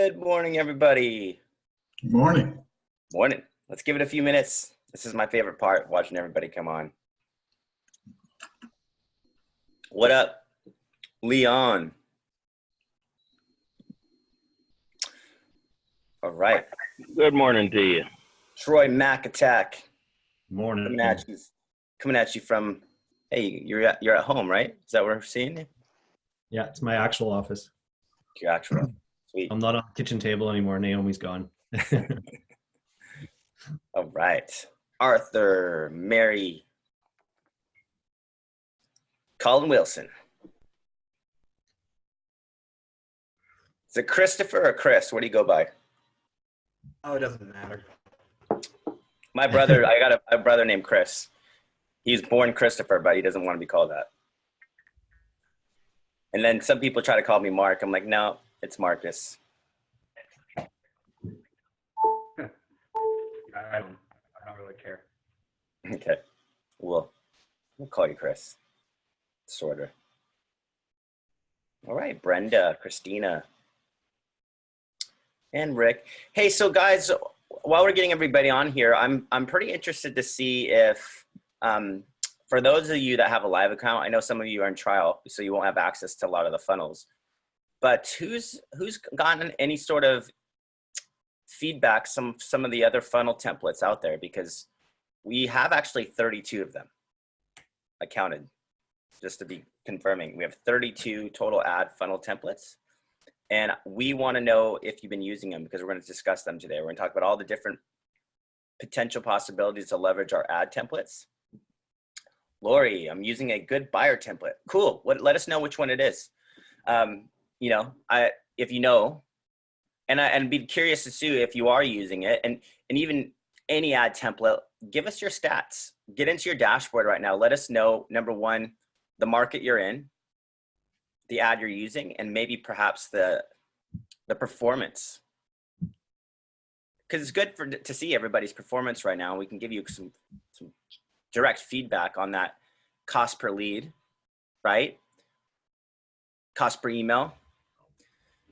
Good morning, everybody. Good morning. Morning. Let's give it a few minutes. This is my favorite part, watching everybody come on. What up, Leon? All right. Good morning to you. Troy Mac Attack. Morning. Coming at you from, hey, you're at home, right? Is that what we're seeing? Yeah, it's my actual office. Your actual. Sweet. I'm not on the kitchen table anymore. Naomi's gone. All right. Arthur, Mary, Colin Wilson. Is it Christopher or Chris? What do you go by? Oh, it doesn't matter. My brother, I got a brother named Chris. He's born Christopher, but he doesn't want to be called that. And then some people try to call me Mark. I'm like, no, it's Marcus. I don't really care. Okay. We'll call you Chris. It's shorter. All right, Brenda, Christina, and Rick. Hey, so guys, while we're getting everybody on here, I'm pretty interested to see if, for those of you that have a live account, I know some of you are in trial, so you won't have access to a lot of the funnels. But who's gotten any sort of feedback, some of the other funnel templates out there? Because we have actually 32 of them. I counted, just to be confirming. We have 32 total ad funnel templates. And we want to know if you've been using them, because we're going to discuss them today. We're going to talk about all the different potential possibilities to leverage our ad templates. Lori, I'm using a good buyer template. Cool. Let us know which one it is. If you know, and I'd be curious to see if you are using it, and even any ad template, give us your stats. Get into your dashboard right now. Let us know, number one, the market you're in, the ad you're using, and maybe perhaps the performance. Because it's good to see everybody's performance right now. We can give you some direct feedback on that cost per lead, right? Cost per email.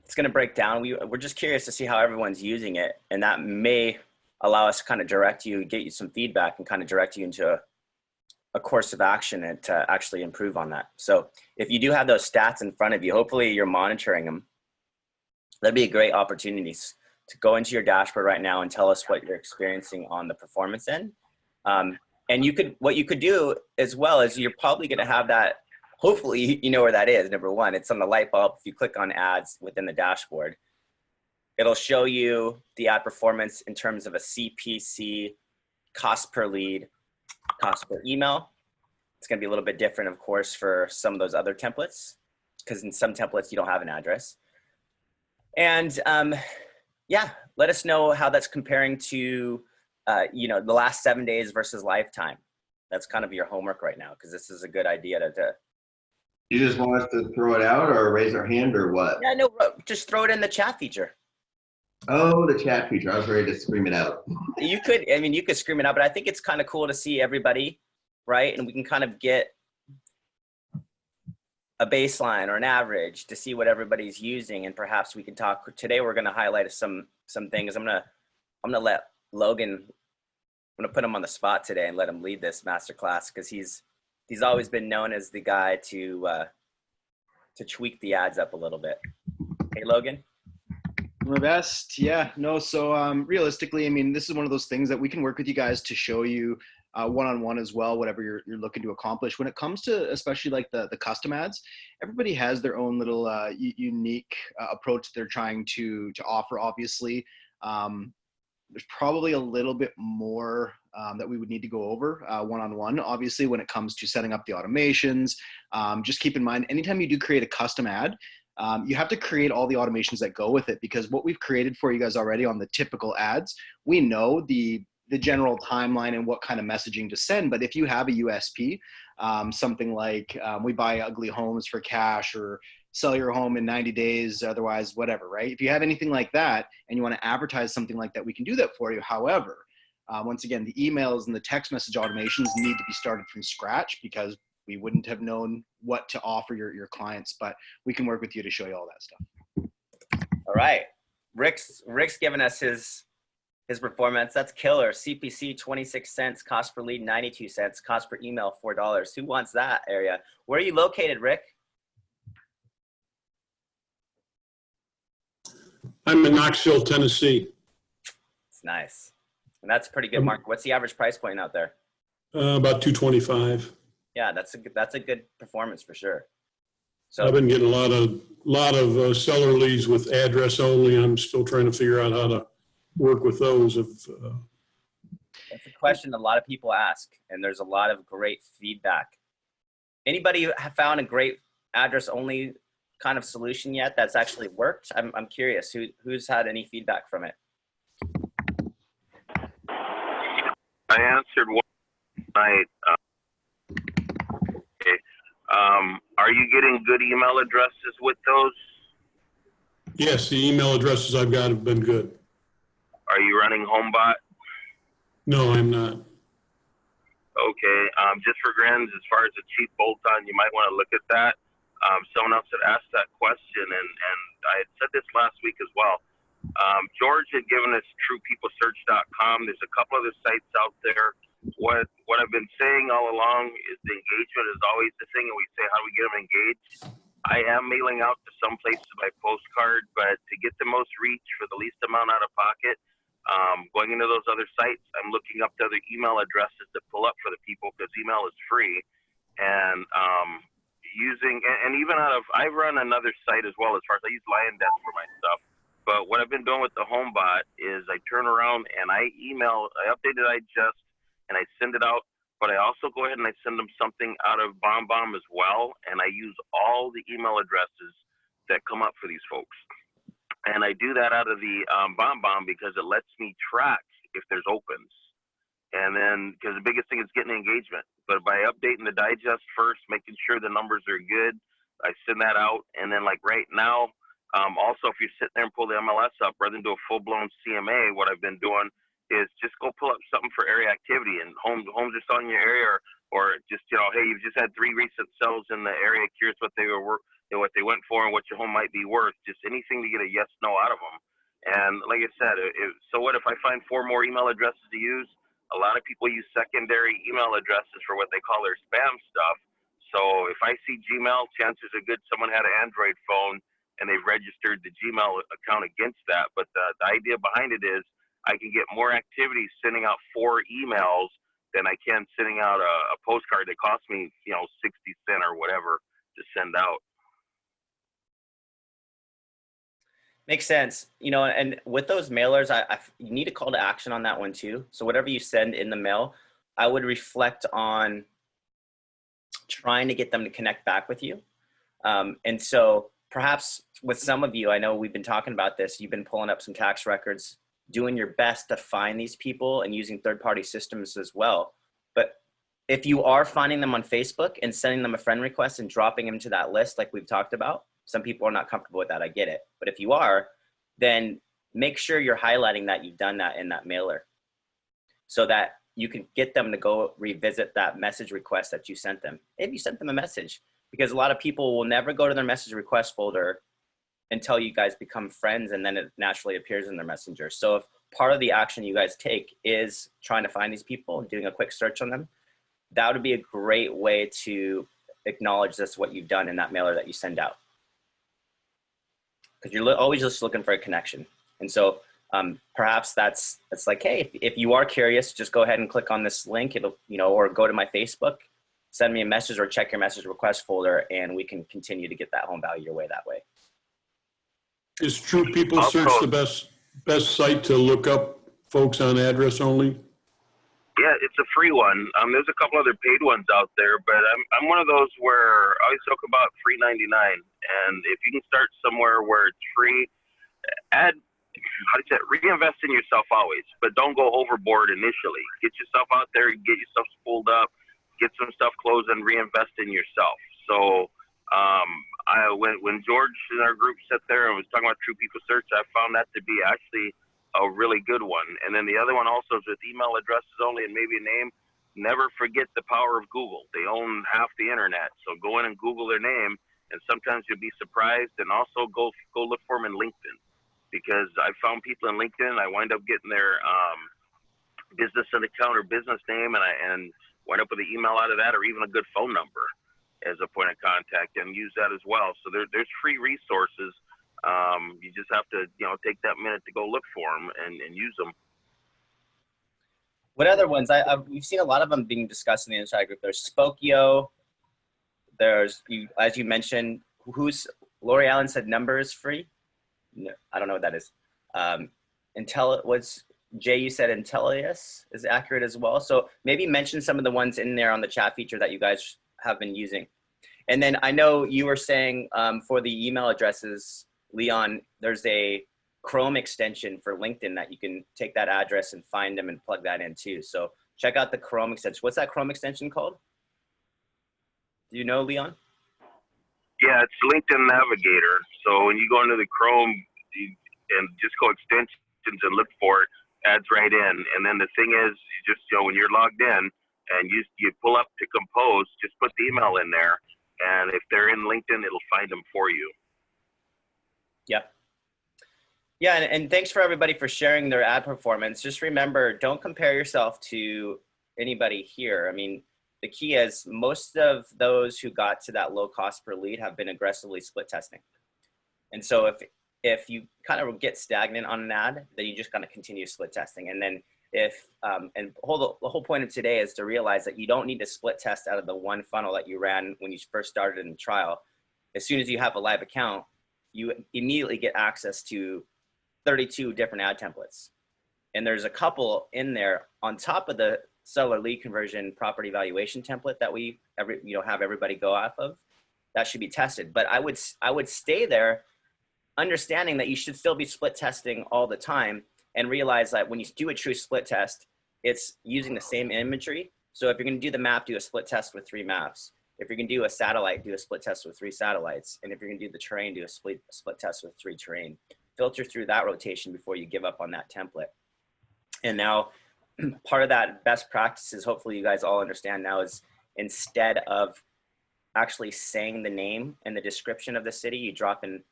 It's going to break down. We're just curious to see how everyone's using it, and that may allow us to kind of direct you, get you some feedback, and kind of direct you into a course of action and to actually improve on that. So if you do have those stats in front of you, hopefully you're monitoring them. That'd be a great opportunity to go into your dashboard right now and tell us what you're experiencing on the performance end. And what you could do as well is, you're probably going to have that. Hopefully you know where that is. Number one, it's on the light bulb. If you click on ads within the dashboard, it'll show you the ad performance in terms of a CPC, cost per lead, cost per email. It's going to be a little bit different, of course, for some of those other templates, because in some templates you don't have an address. And let us know how that's comparing to the last 7 days versus lifetime. That's kind of your homework right now, because this is a good idea to. You just want us to throw it out or raise our hand or what? Yeah, no, just throw it in the chat feature. Oh, the chat feature. I was ready to scream it out. You could scream it out, but I think it's kind of cool to see everybody, right? And we can kind of get a baseline or an average to see what everybody's using, and perhaps we can talk today. We're going to highlight some things. I'm going to let Logan, I'm going to put him on the spot today and let him lead this masterclass, because he's always been known as the guy to tweak the ads up a little bit. Hey, Logan. My best. Yeah, no. So realistically, I mean, this is one of those things that we can work with you guys to show you one-on-one as well, whatever you're looking to accomplish. When it comes to especially like the custom ads, everybody has their own little unique approach they're trying to offer. Obviously, there's probably a little bit more that we would need to go over one-on-one. Obviously, when it comes to setting up the automations, just keep in mind, anytime you do create a custom ad, you have to create all the automations that go with it, because what we've created for you guys already on the typical ads, we know the general timeline and what kind of messaging to send. But if you have a USP, something like we buy ugly homes for cash, or sell your home in 90 days, otherwise whatever, right? If you have anything like that and you want to advertise something like that, we can do that for you. However, once again, the emails and the text message automations need to be started from scratch, because we wouldn't have known what to offer your clients, but we can work with you to show you all that stuff. All right. Rick's given us his performance. That's killer. CPC 26 cents, cost per lead 92 cents, cost per email $4. Who wants that area? Where are you located, Rick? I'm in Knoxville, Tennessee. It's nice. And that's a pretty good market. What's the average price point out there? About 225. Yeah, that's a good performance for sure. So I've been getting a lot of seller leads with address only. I'm still trying to figure out how to work with those. it's a question a lot of people ask, and there's a lot of great feedback. Anybody have found a great address only kind of solution yet that's actually worked? I'm curious who's had any feedback from it. I answered one night. Okay. Are you getting good email addresses with those? Yes, the email addresses I've got have been good. Are you running HomeBot? No, I'm not. Okay. Just for grins, as far as a cheap bolt-on, you might want to look at that. Someone else had asked that question, and I had said this last week as well. George had given us truepeoplesearch.com. There's a couple other sites out there. What I've been saying all along is the engagement is always the thing, and we say, how do we get them engaged? I am mailing out to some places by postcard, but to get the most reach for the least amount out of pocket, going into those other sites, I'm looking up the other email addresses to pull up for the people because email is free. And even I've run another site as well, as far as I use LionDesk for my stuff. But what I've been doing with the HomeBot is I turn around and I updated iJust and I send it out, but I also go ahead and I send them something out of BombBomb as well. And I use all the email addresses that come up for these folks. And I do that out of the BombBomb because it lets me track if there's opens. And then, because the biggest thing is getting engagement. But by updating the digest first, making sure the numbers are good, I send that out. And then like right now, also if you sit there and pull the MLS up, rather than do a full-blown CMA, what I've been doing is just go pull up something for area activity and homes are selling in your area, or just, hey, you've just had 3 recent sales in the area, curious what they what they went for and what your home might be worth, just anything to get a yes, no out of them. And like I said, so what if I find 4 more email addresses to use? A lot of people use secondary email addresses for what they call their spam stuff. So if I see Gmail, chances are good someone had an Android phone and they've registered the Gmail account against that. But the idea behind it is I can get more activity sending out 4 emails than I can sending out a postcard that costs me, 60 cents or whatever to send out. Makes sense. And with those mailers, you need a call to action on that one too. So whatever you send in the mail, I would reflect on trying to get them to connect back with you. And so perhaps with some of you, I know we've been talking about this, you've been pulling up some tax records, doing your best to find these people and using third-party systems as well. But if you are finding them on Facebook and sending them a friend request and dropping them to that list like we've talked about, some people are not comfortable with that, I get it. But if you are, then make sure you're highlighting that you've done that in that mailer so that you can get them to go revisit that message request that you sent them. If you sent them a message, because a lot of people will never go to their message request folder until you guys become friends, and then it naturally appears in their messenger. So if part of the action you guys take is trying to find these people and doing a quick search on them, that would be a great way to acknowledge this, what you've done in that mailer that you send out. Because you're always just looking for a connection. And so perhaps it's like, hey, if you are curious, just go ahead and click on this link, it'll, or go to my Facebook, send me a message or check your message request folder, and we can continue to get that home value your way that way. Is True People Search the best site to look up folks on address only? Yeah, it's a free one. There's a couple other paid ones out there, but I'm one of those where I always talk about $3.99. And if you can start somewhere where it's free, reinvest in yourself always, but don't go overboard initially. Get yourself out there, get yourself spooled up, get some stuff closed, and reinvest in yourself. So when George in our group sat there and was talking about True People Search, I found that to be actually a really good one. And then the other one also is with email addresses only and maybe a name. Never forget the power of Google. They own half the internet. So go in and Google their name, and sometimes you'll be surprised. And also go look for them in LinkedIn. because I found people in LinkedIn. I wind up getting their business account or business name, and wind up with an email out of that, or even a good phone number as a point of contact, and use that as well. So there's free resources. You just have to, take that minute to go look for them and use them. What other ones? We've seen a lot of them being discussed in the Inside Group. There's Spokio. There's, as you mentioned, Lori Allen said number is free. No, I don't know what that is. Jay, you said Intellius is accurate as well. So maybe mention some of the ones in there on the chat feature that you guys have been using. And then I know you were saying for the email addresses, Leon, there's a Chrome extension for LinkedIn that you can take that address and find them and plug that in too. So check out the Chrome extension. What's that Chrome extension called? Do you know, Leon? Yeah, it's LinkedIn Navigator. So when you go into the Chrome and just go extensions and look for it, adds right in. And then the thing is, you just, when you're logged in and you pull up to compose, just put the email in there. And if they're in LinkedIn, it'll find them for you. Yep. Yeah, and thanks for everybody for sharing their ad performance. Just remember, don't compare yourself to anybody here. I mean, the key is most of those who got to that low cost per lead have been aggressively split testing. And so if you kind of get stagnant on an ad, then you just got to continue split testing. And then the whole point of today is to realize that you don't need to split test out of the one funnel that you ran when you first started in the trial. As soon as you have a live account, you immediately get access to 32 different ad templates. And there's a couple in there on top of the seller lead conversion property valuation template that we have everybody go off of. That should be tested. But I would stay there, understanding that you should still be split testing all the time, and realize that when you do a true split test, it's using the same imagery. So if you're going to do the map, do a split test with 3 maps. If you're going to do a satellite, do a split test with 3 satellites. And if you're going to do the terrain, do a split test with 3 terrain. Filter through that rotation before you give up on that template. And now part of that best practices, hopefully you guys all understand now, is instead of actually saying the name and the description of the city, you drop in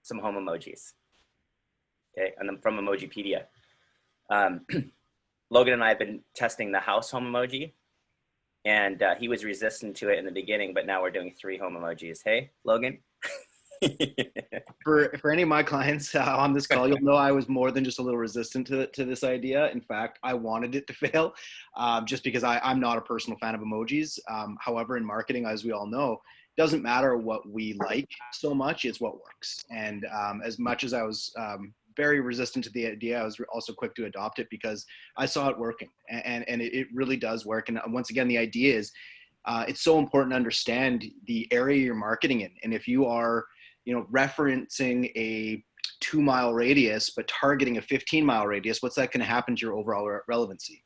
some home emojis. Okay, and then from Emojipedia. Logan and I have been testing the house home emoji, and he was resistant to it in the beginning, but now we're doing 3 home emojis. Hey, Logan? For any of my clients on this call, you'll know I was more than just a little resistant to this idea. In fact, I wanted it to fail just because I'm not a personal fan of emojis. However, in marketing, as we all know, it doesn't matter what we like so much, it's what works. And as much as I was very resistant to the idea, I was also quick to adopt it because I saw it working, and it really does work. And once again, the idea is it's so important to understand the area you're marketing in. And if you are referencing a 2-mile radius, but targeting a 15-mile radius, what's that going to happen to your overall relevancy,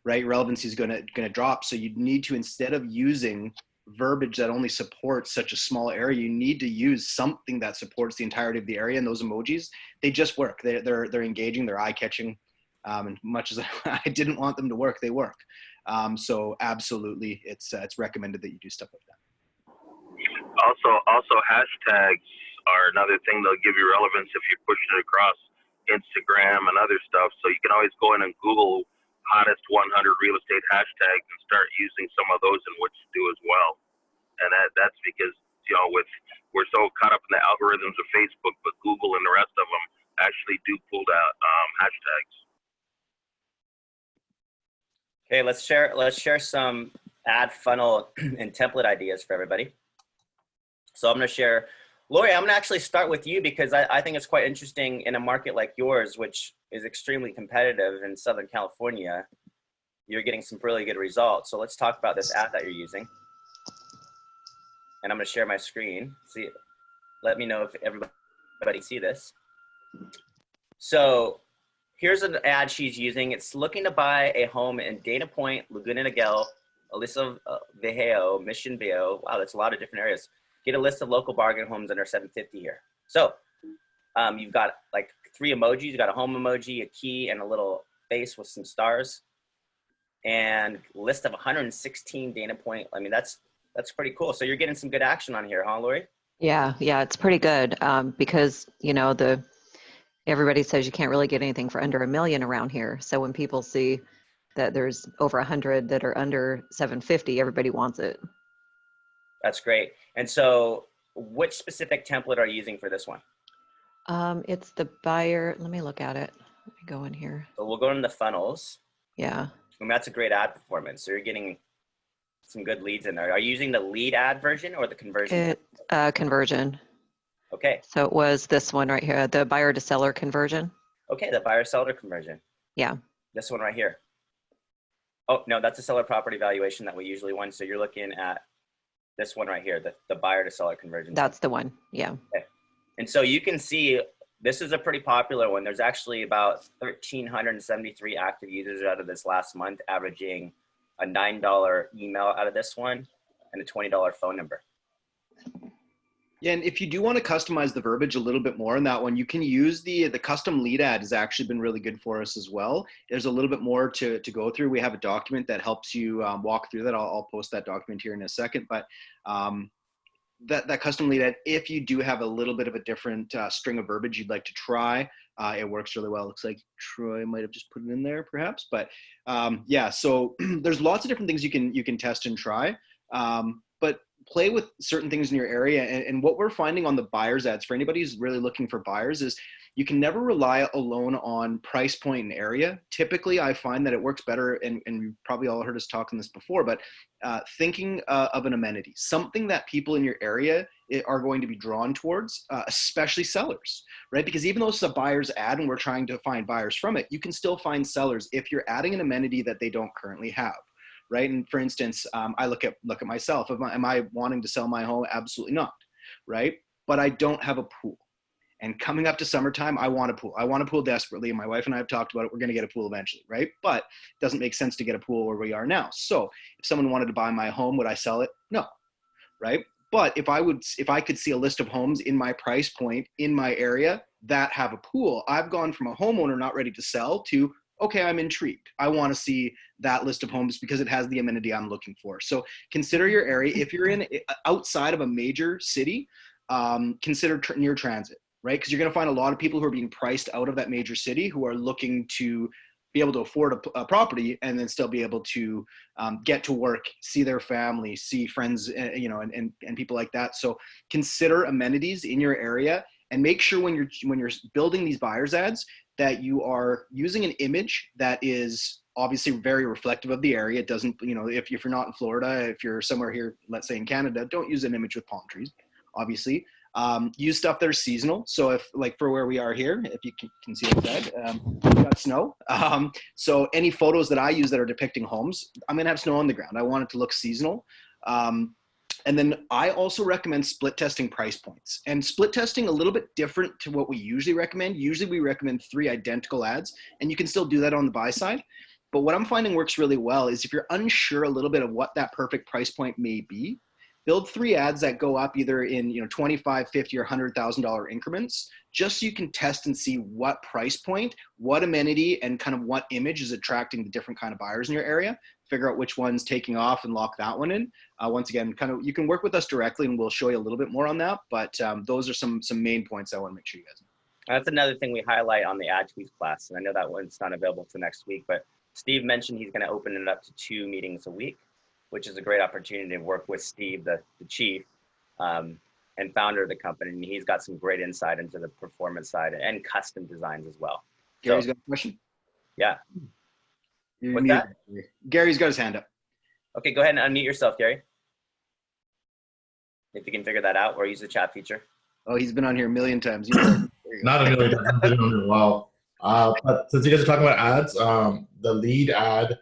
right? Relevancy is going to drop. So you need to, instead of using verbiage that only supports such a small area, you need to use something that supports the entirety of the area. And those emojis, they just work. They're engaging, they're eye-catching. And much as I didn't want them to work, they work. So absolutely, it's recommended that you do stuff like that. Also hashtags are another thing that'll give you relevance if you're pushing it across Instagram and other stuff. So you can always go in and Google hottest 100 real estate hashtags and start using some of those in what you do as well. And that's because, we're so caught up in the algorithms of Facebook, but Google and the rest of them actually do pull out hashtags. Okay, let's share some ad funnel and template ideas for everybody. So I'm going to share, Lori, I'm going to actually start with you because I think it's quite interesting in a market like yours, which is extremely competitive in Southern California. You're getting some really good results. So let's talk about this ad that you're using. And I'm going to share my screen. Let me know if everybody see this. So here's an ad she's using. It's looking to buy a home in Dana Point, Laguna Niguel, Aliso Viejo, Mission Viejo. Wow, that's a lot of different areas. Get a list of local bargain homes under $750 here. So you've got like 3 emojis. You got a home emoji, a key, and a little face with some stars. And list of 116 Dana Point. I mean, that's pretty cool. So you're getting some good action on here, huh, Lori? Yeah, it's pretty good because, Everybody says you can't really get anything for under $1 million around here. So when people see that there's over 100 that are under 750, everybody wants it. That's great. And so which specific template are you using for this one? It's the buyer. Let me look at it. Let me go in here. So we'll go into the funnels. Yeah. And that's a great ad performance. So you're getting some good leads in there. Are you using the lead ad version or the conversion? Conversion. Okay. So it was this one right here, the buyer to seller conversion. Okay, the buyer seller conversion. Yeah. This one right here. Oh, no, that's a seller property valuation that we usually want. So you're looking at this one right here, the buyer to seller conversion. That's the one. Yeah. Okay. And so you can see this is a pretty popular one. There's actually about 1,373 active users out of this last month, averaging a $9 email out of this one and a $20 phone number. Yeah, and if you do want to customize the verbiage a little bit more in that one, you can use the custom lead ad has actually been really good for us as well. There's a little bit more to go through. We have a document that helps you walk through that. I'll post that document here in a second. But that custom lead ad, if you do have a little bit of a different string of verbiage you'd like to try, it works really well. Looks like Troy might have just put it in there perhaps. But yeah, so there's lots of different things you can test and try. But play with certain things in your area. And what we're finding on the buyers ads for anybody who's really looking for buyers is you can never rely alone on price point and area. Typically, I find that it works better, and you've probably all heard us talk on this before, but thinking of an amenity, something that people in your area are going to be drawn towards, especially sellers, right? Because even though it's a buyer's ad and we're trying to find buyers from it, you can still find sellers if you're adding an amenity that they don't currently have. Right. And for instance, I look at myself. Am I wanting to sell my home? Absolutely not. Right. But I don't have a pool. And coming up to summertime, I want a pool. I want a pool desperately. And my wife and I have talked about it. We're going to get a pool eventually. Right. But it doesn't make sense to get a pool where we are now. So if someone wanted to buy my home, would I sell it? No. Right. But if I could see a list of homes in my price point in my area that have a pool, I've gone from a homeowner not ready to sell to, okay, I'm intrigued. I want to see that list of homes because it has the amenity I'm looking for. So consider your area. If you're in outside of a major city, consider near transit, right? Because you're going to find a lot of people who are being priced out of that major city who are looking to be able to afford a property and then still be able to get to work, see their family, see friends, you know, and people like that. So consider amenities in your area and make sure when you're building these buyers ads that you are using an image that is obviously very reflective of the area. It doesn't, you know, if you're not in Florida, if you're somewhere here, let's say in Canada, don't use an image with palm trees, obviously. Use stuff that are seasonal. So if, like for where we are here, if you can see outside, we've got snow. So any photos that I use that are depicting homes, I'm going to have snow on the ground. I want it to look seasonal. And then I also recommend split testing price points, and split testing a little bit different to what we usually recommend. Usually we recommend 3 identical ads, and you can still do that on the buy side. But what I'm finding works really well is if you're unsure a little bit of what that perfect price point may be, build 3 ads that go up either in, you know, $25, $50, or $100,000 increments, just so you can test and see what price point, what amenity, and kind of what image is attracting the different kind of buyers in your area. Figure out which one's taking off and lock that one in. Once again, kind of you can work with us directly, and we'll show you a little bit more on that. But those are some main points I want to make sure you guys know. That's another thing we highlight on the ad tweets class, and I know that one's not available till next week. But Steve mentioned he's going to open it up to 2 meetings a week, which is a great opportunity to work with Steve, the chief and founder of the company. And he's got some great insight into the performance side and custom designs as well. Gary's got a question? Yeah. What's that? Gary's got his hand up. Okay, go ahead and unmute yourself, Gary. If you can figure that out, or use the chat feature. Oh, he's been on here a million times. Not a million times. I've been on it well. But since you guys are talking about ads, the lead ad,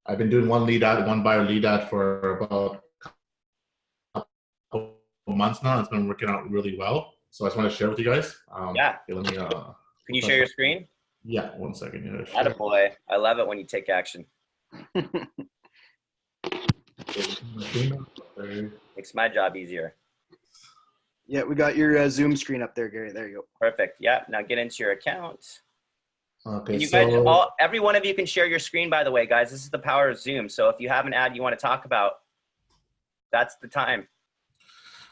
I've been doing one buyer lead ad for about a couple months now. It's been working out really well. So I just want to share with you guys. Yeah. Okay, let me, can you share your screen? Yeah, 1 second. Yeah, attaboy. I love it when you take action. Makes my job easier. Yeah, we got your Zoom screen up there, Gary. There you go. Perfect. Yeah. Now get into your account. Okay. And you guys, every one of you can share your screen, by the way, guys. This is the power of Zoom. So if you have an ad you want to talk about, that's the time.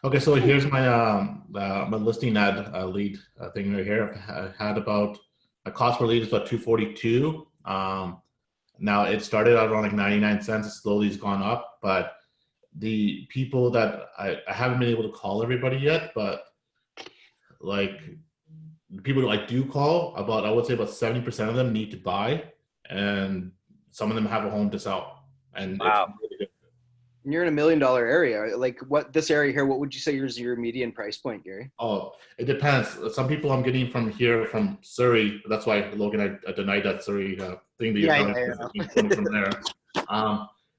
Okay, so here's my listing ad lead thing right here. I had about a cost per lead is about 242. Now it started out around like 99 cents. It slowly has gone up, but the people that I haven't been able to call everybody yet, but like the people who I do call, I would say about 70% of them need to buy, and some of them have a home to sell. And Wow. it's really good. And you're in $1 million area. Like this area here, what would you say is your median price point, Gary? Oh, it depends. Some people I'm getting from here, from Surrey. That's why, Logan, I denied that Surrey thing that you're coming from there.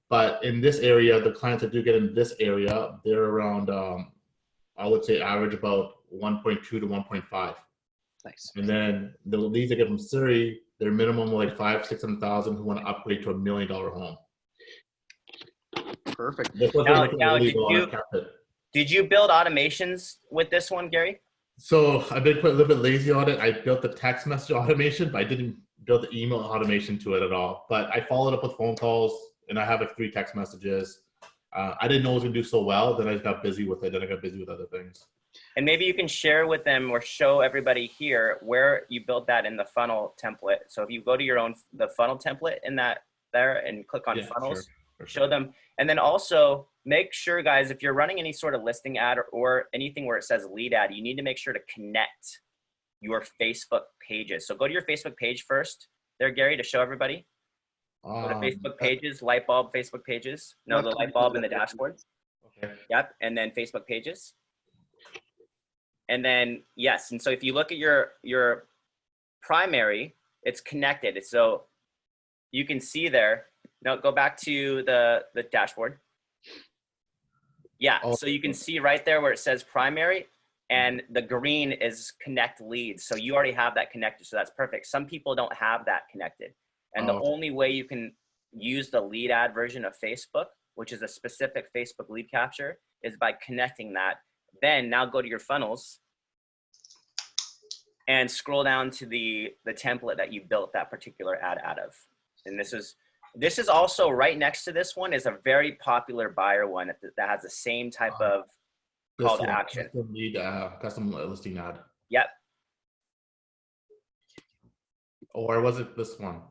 But in this area, the clients that do get in this area, they're around, I would say average about 1.2 to 1.5. Nice. And then the leads I get from Surrey, they're minimum like 500,000-600,000 who want to upgrade to $1 million home. Perfect. Now, did you build automations with this one, Gary? So I've been quite a little bit lazy on it. I built the text message automation, but I didn't build the email automation to it at all. But I followed up with phone calls, and I have like 3 text messages. I didn't know it was gonna do so well. Then I just got busy with it. Then I got busy with other things. And maybe you can share with them or show everybody here where you built that in the funnel template. So if you go to the funnel template in that there and click on funnels, show them. And then also make sure, guys, if you're running any sort of listing ad or anything where it says lead ad, you need to make sure to connect your Facebook pages. So go to your Facebook page first there, Gary, to show everybody. Go to Facebook pages, light bulb Facebook pages. No, the light bulb in the dashboard. Okay. Yep. And then Facebook pages. And then, yes. And so if you look at your primary, it's connected. So you can see there. Now go back to the dashboard. Yeah. So you can see right there where it says primary and the green is connect leads. So you already have that connected. So that's perfect. Some people don't have that connected. And the only way you can use the lead ad version of Facebook, which is a specific Facebook lead capture, is by connecting that. Then now go to your funnels and scroll down to the template that you built that particular ad out of. And this is also right next to this one is a very popular buyer one that has the same type of call to action. Custom lead, custom listing ad. Yep. Or was it this one?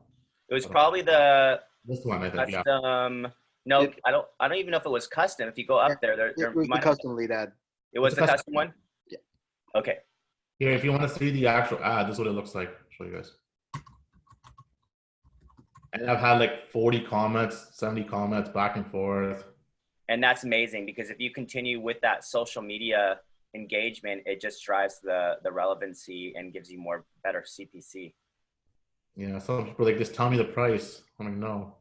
It was probably this one, I think. Custom. No, I don't even know if it was custom. If you go up there, it was the custom lead ad. It was the custom one? Yeah. Okay. Here, if you want to see the actual ad, this is what it looks like. I'll show you guys. And I've had like 40 comments, 70 comments back and forth. And that's amazing because if you continue with that social media engagement, it just drives the relevancy and gives you better CPC. Yeah, some people are like, just tell me the price. I'm like, no.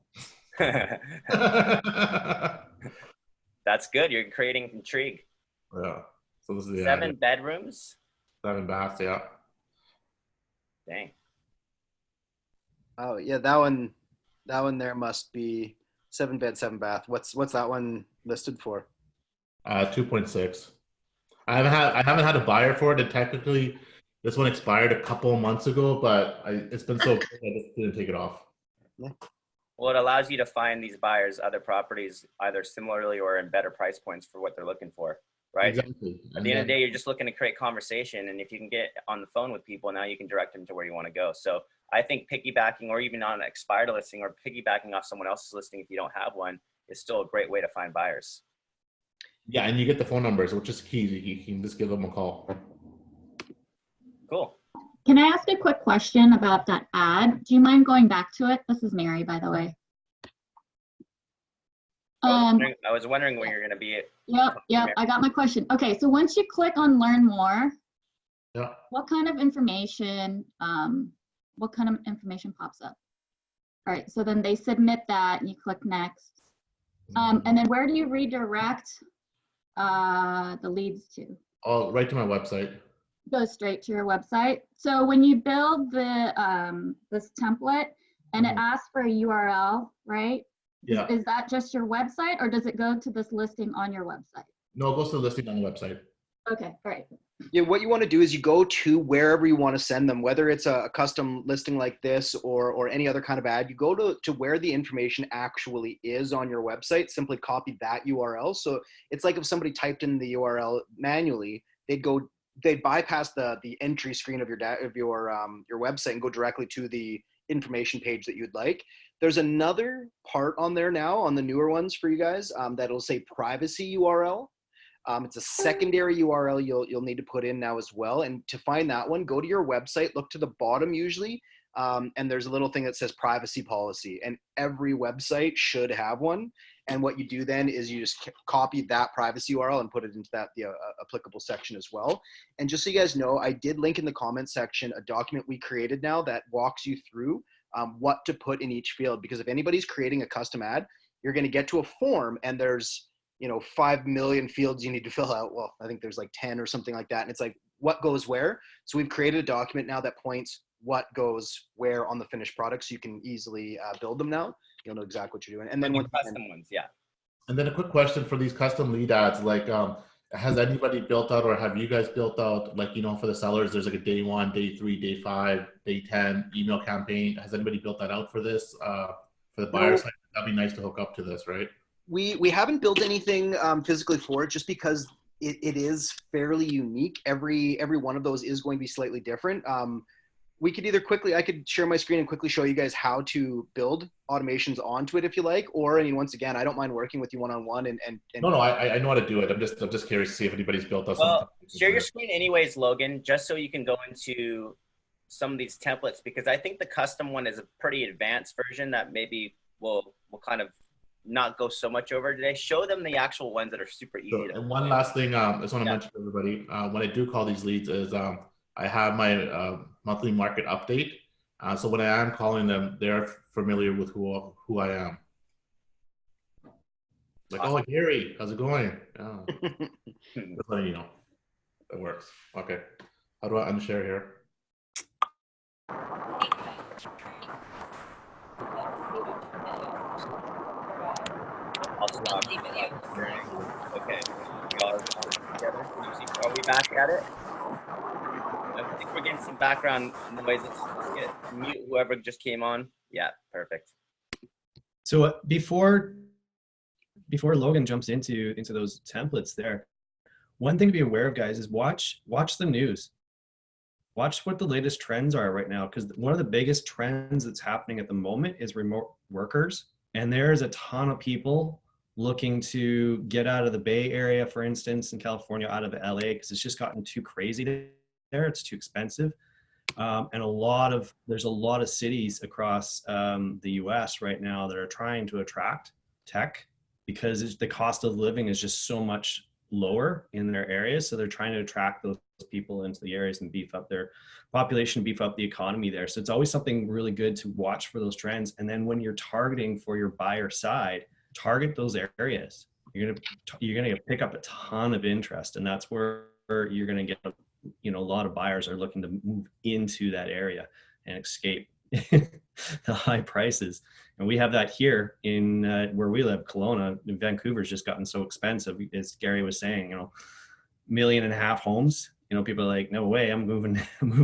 That's good. You're creating intrigue. Yeah. So this is the 7 bedrooms. 7 baths, yeah. Dang. Oh yeah, that one there must be 7 bed, 7 bath. What's that one listed for? 2.6. I haven't had a buyer for it, and technically this one expired a couple of months ago, but it's been so good I just didn't take it off. Yeah. Well, it allows you to find these buyers other properties either similarly or in better price points for what they're looking for, right? Exactly. At the end of the day, you're just looking to create conversation, and if you can get on the phone with people, now you can direct them to where you want to go. So I think piggybacking or even on an expired listing or piggybacking off someone else's listing if you don't have one is still a great way to find buyers. Yeah, and you get the phone numbers, which is key. You can just give them a call. Cool. Can I ask a quick question about that ad? Do you mind going back to it? This is Mary, by the way. I was wondering where you're going to be. Yep. I got my question. Okay, so once you click on learn more, yeah, what kind of information pops up? All right, so then they submit that and you click next. And then where do you redirect the leads to? Oh, right to my website. Go straight to your website. So when you build the this template and it asks for a URL, right? Yeah. Is that just your website or does it go to this listing on your website? No, it goes to the listing on the website. Okay, all right. Yeah, what you want to do is you go to wherever you want to send them, whether it's a custom listing like this or any other kind of ad. You go to where the information actually is on your website. Simply copy that URL. So it's like if somebody typed in the URL manually, they'd bypass the entry screen of your website and go directly to the information page that you'd like. There's another part on there now on the newer ones for you guys that'll say privacy URL. It's a secondary URL you'll need to put in now as well. And to find that one, go to your website, look to the bottom usually, and there's a little thing that says privacy policy. And every website should have one. And what you do then is you just copy that privacy URL and put it into the applicable section as well. And just so you guys know, I did link in the comment section a document we created now that walks you through what to put in each field. Because if anybody's creating a custom ad, you're going to get to a form and there's 5 million fields you need to fill out. Well, I think there's like 10 or something like that. And it's like, what goes where? So we've created a document now that points what goes where on the finished product. So you can easily build them now. You'll know exactly what you're doing. And then custom ones, yeah. And then a quick question for these custom lead ads, like, has anybody built out, or have you guys built out, like, for the sellers, there's like a day 1, day 3, day 5, day 10 email campaign. Has anybody built that out for this, for the buyer side? That'd be nice to hook up to this, right? We haven't built anything physically for it, just because it is fairly unique. Every one of those is going to be slightly different. We could I could share my screen and quickly show you guys how to build automations onto it if you like, or once again, I don't mind working with you one-on-one and No, I know how to do it. I'm just curious to see if anybody's built us something. Share your screen anyways, Logan, just so you can go into some of these templates, because I think the custom one is a pretty advanced version that maybe will kind of not go so much over today. Show them the actual ones that are super easy. Sure. And one last thing, I just want to mention to everybody, when I do call these leads is I have my monthly market update. So when I am calling them, they're familiar with who I am. Like, awesome. Oh, Gary, how's it going? Oh. Just letting you know. It works. Okay. How do I unshare here? Okay. Are we back at it? I think we're getting some background noise. Let's mute whoever just came on. Yeah, perfect. So before Logan jumps into those templates there, one thing to be aware of, guys, is watch the news. Watch what the latest trends are right now, because one of the biggest trends that's happening at the moment is remote workers. And there's a ton of people looking to get out of the Bay Area, for instance, in California, out of LA, because it's just gotten too crazy there. It's too expensive. And there's a lot of cities across the US right now that are trying to attract tech, because the cost of living is just so much lower in their areas. So they're trying to attract those people into the areas and beef up their population, beef up the economy there. So it's always something really good to watch for those trends. And then when you're targeting for your buyer side, target those areas. You're gonna pick up a ton of interest, and that's where you're gonna get a lot of buyers are looking to move into that area and escape the high prices. And we have that here in where we live, Kelowna. Vancouver's just gotten so expensive, as Gary was saying. 1.5 million homes. People are like, no way, I'm moving